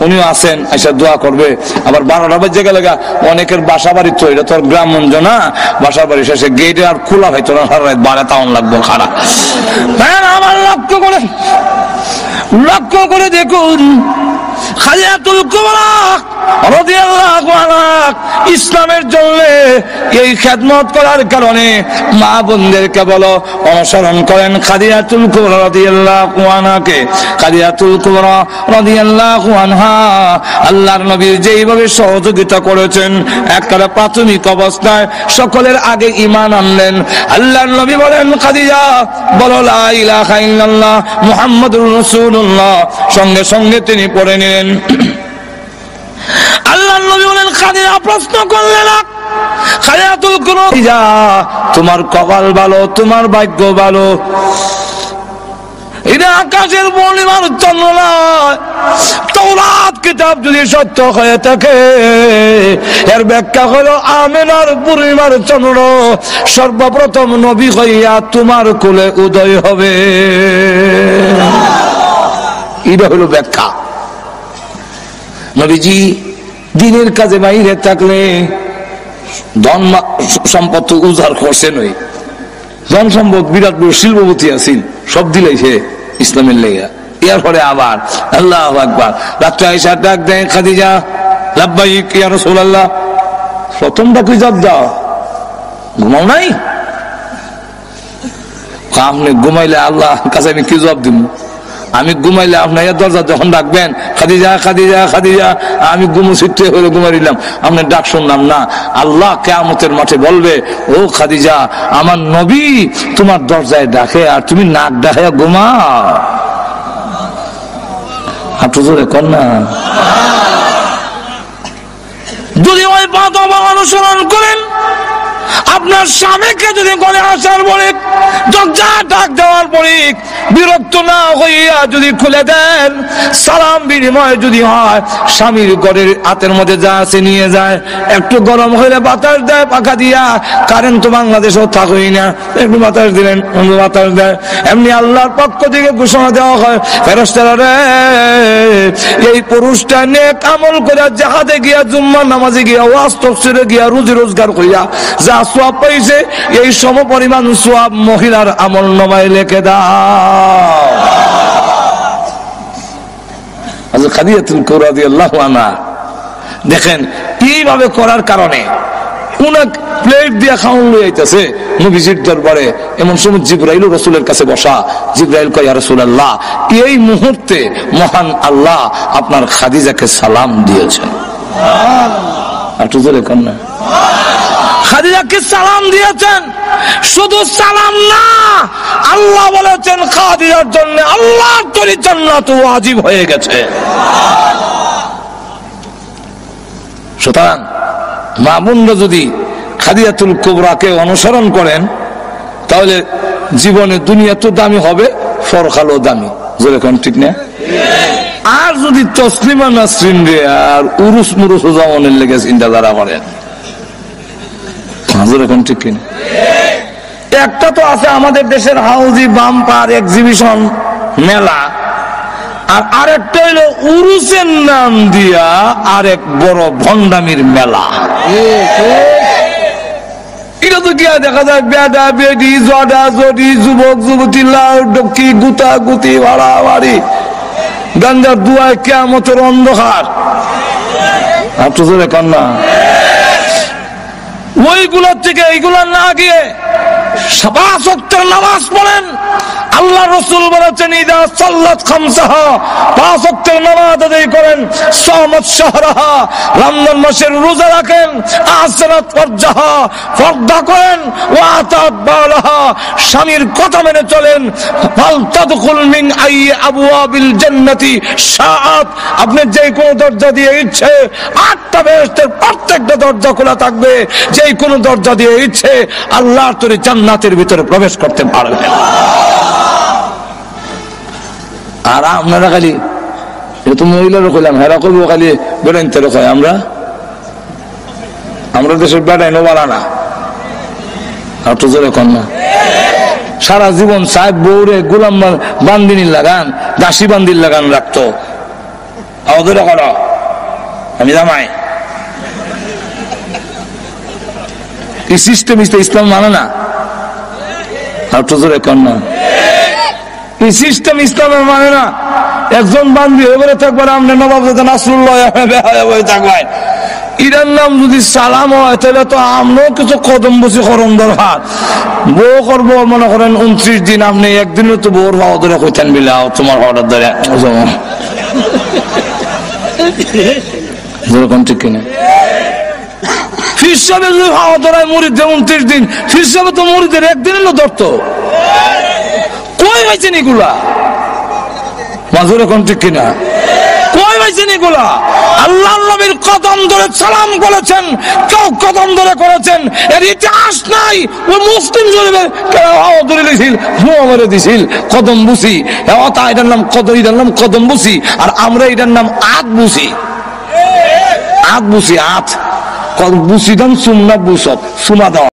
উনিও আছেন, এসে দোয়া করবে। আবার 12টা বাজে গেলে অনেকের বাসা বাড়ি তো, এটা তো আর গ্রামগঞ্জ না, বাসা বাড়ি শেষে গেটে আর খোলা হয়তো না, সারা রাত 12 টাউন লাগবে খারাপ। আমার লক্ষ্য করে দেখুন খাদিজাতুল কুবরা রাদিয়াল্লাহু আনহা ইসলামের জন্য এই খেদমত করার কারণে মা বোনদেরকে বলো অনুসরণ করেন খাদিজাতুল কুবরা রাদিয়াল্লাহু আনহাকে। খাদিজাতুল কুবরা রাদিয়াল্লাহু আনহা আল্লাহর নবীর যেইভাবে সহযোগিতা করেছেন, একেবারে প্রাথমিক অবস্থায় সকলের আগে ঈমান আনলেন। আল্লাহর নবী বলেন, খাদিজা বলো লা ইলাহা ইল্লাল্লাহ মুহাম্মাদুর রাসূলুল্লাহ। সঙ্গে সঙ্গে তিনি পড়ে নিলেন। আল্লাহর নবী বলেন, খাদিজা প্রশ্ন করলেন, খাদিজাতুল কুবরা, তোমার কপাল ভালো, তোমার ভাগ্য ভালো, এটা আকাশের পূর্ণিমার চন্দ্র নয়। তাওরাত কিতাব যদি সত্য হয়ে থাকে, এর ব্যাখ্যা হলো আমিনার পূর্ণিমার চন্দ্র সর্বপ্রথম নবী হইয়া তোমার কোলে উদয় হবে। এটা হলো ব্যাখ্যা। নবীজি দিনের কাজে বাইরে থাকলে ধন সম্পদ উজাড় করছে নই, ধন সম্পদ বিরাট বড় শিল্পপতি আছেন, সব দিলাইছে ইসলামের লেগা। এরপরে আবার আল্লাহু আকবার, রাত্রে আয়েশা ডাক দেয়, খাদিজা লাব্বাইক ইয়া রাসূলুল্লাহ। প্রথম ডাকি জবাব দাও, ঘুমাও নাই? আপনি ঘুমাইলে আল্লাহ কাছে আমি কি জবাব দিব? আমি ঘুমাইলে আপনার দরজা যখন ডাকবেন, খাদিজা খাদিজা খাদিজা, আমি ঘুমোছিটে হয়ে ঘুমাইলাম, আপনার ডাক শুনলাম না। আল্লাহ কিয়ামতের মাঠে বলবে, ও খাদিজা, আমার নবী তোমার দরজায় ডাকে আর তুমি নাক ডাকে ঘুমাও। হাঁটু জোরে কর না। যদি ওই পথ অনুসরণ করেন, আপনার স্বামীকে যদি ঘরে আসার পরে দরজা ডাক দেওয়ার পরে বিরক্ত না হইয়া যদি খুলে দেন, সালাম বিনিময় যদি হয়, স্বামীর ঘরের হাতের মধ্যে যা আছে নিয়ে যায়, একটু গরম হইলে বাতাস দেয় পাখা দিয়া, কারেন্ট তো বাংলাদেশেও থাকই না, একটু বাতাস দিলেন বাতাস দেয়। এমনি আল্লাহর পক্ষ থেকে ঘোষণা দেওয়া হয়, ফেরেশতারা রে, এই পুরুষটা নেক আমল করে জাহাজে গিয়া, জুম্মার নামাজে গিয়া, ওয়াজ তাফসীরে গিয়া, রুজি রোজগার কইরা যা সওয়াব পাইছে, এই সম পরিমাণ সওয়াব মহিলার আমল নামায় লিখে দাও। হযরত খাদিজাতুল কুবরা রাদিয়াল্লাহু আনহা দেখেন এইভাবে করার কারণে উনাক প্লেট দিয়ে খাওয়ান লই আইতাছে নবীজির দরবারে। এমন সময় জিবরাইল রাসূলের কাছে বসা। জিবরাইল কয়, ইয়া রাসূলুল্লাহ, এই মুহূর্তে মহান আল্লাহ আপনার খাদিজাকে সালাম দিয়েছেন। একটু জোরে কর না। খাদিজাকে সালাম দিয়েছেন। শুধু সালাম না, আল্লাহ বলেছেন খাদিজার জন্য আল্লাহর তৈরি জান্নাত ওয়াজিব হয়ে গেছে। সুতরাং মা বোনরা যদি খাদিজাতুল কুবরাকে অনুসরণ করেন, তাহলে জীবনে দুনিয়া তো দামি হবে, পরকালও দামি। যেরকম ঠিক না? আর যদি তসলিমা নাসরিন রে আর উরুস মুরুস জামানের লেগে চিন্তা ধারা করেন, যেরকম ঠিক কিনা? একটা তো আছে আমাদের দেশের হাউজি বাম্পার এক্সিবিশন মেলা, আর আরেকটা হইলো উরুসের নাম দিয়া আরেক বড় ভণ্ডামির মেলা। এটা তো কি দেখা যায়, বেডা বেডি, জডা জডি, যুবক যুবতী, লাউ ডকি, গুতা গুতি, বাড়াবাড়ি, গাঞ্জার দুয়ায় কিয়ামতের অন্ধকার। আপনি জোরে কন্যা, ওইগুলোর থেকে এইগুলা না গিয়ে 5 ওয়াক্তের নামাজ পড়েন। আল্লাহ রাসূল বলেছেন, ইদা সাল্লাত খামসাহা, 5 ওয়াক্তের নামাজ আদায় করেন। সামাত শাহরাহা, রমজান মাসের রোজা রাখেন। আসরাত ফরজাহা, পর্দা করেন। ওয়া আতাত বালাহা, স্বামীর কথা মেনে চলেন। ফাল তাদখুল মিন আই আবওয়াবিল জান্নাতি শাআত, আপনি যে কোন দরজা দিয়ে ইচ্ছে, 8টা বেহেশতের প্রত্যেকটা দরজা খোলা থাকবে। যে কোন দরজা দিয়ে ইচ্ছে আল্লাহর তৈরি জান্নাতের ভিতরে প্রবেশ করতে পারবেন। আর আপনারা খালি এত মহিলারও কইলাম, হেরা করবো খালি বেড়াইতে রকম। আমরা দেশের বেড়াই নোবালা না, আর তো জোরে কন না। সারা জীবন সাহেব বউরে গোলাম বান্দিনী লাগান, দাসী বান্দির লাগান রাখতো। আমাদের করো, আমি জামাই এই সিস্টেম ইসলাম মানে না। আর তো জোরে কন না, এই সিস্টেম ইসলামের মানে না। একজন বান্ধবী এবারে থাকবেন আপনি নবাব নাসরুল্লাহ থাকবেন ইরার নাম যদি সালাম হয় তাহলে তো আমরাও কিছু কদম বসি করম দরকার বউ করবো মনে করেন 29 দিন আপনি একদিনও তো বউর ভাও ধরে কইতেন বিলাও তোমার অর্ডার ধরে যেরকম ঠিক কিনা ফির সাহেব যদি ভাও ধরায় মুড়িদ 29 দিন ফির সাহেব তো মুড়িদের একদিন এলো ধরতো কই হয়েছেন এগুলা মাজুর এখন ঠিক কিনা কই হয়েছেন এগুলা আল্লাহ নবীর কদম ধরে সালাম করেছেন কেউ কদম ধরে করেছেন এর ইতিহাস নাই ও মুসলিম শরীফে কেউ ধরে দিছিল মুহরে দিছিল কদম বুসি এটার নাম কদম বুসি আর আমরা এটার নাম আত বুসি আত বুসি আত বুসি দাম সুমনা বুসত সুমা দাও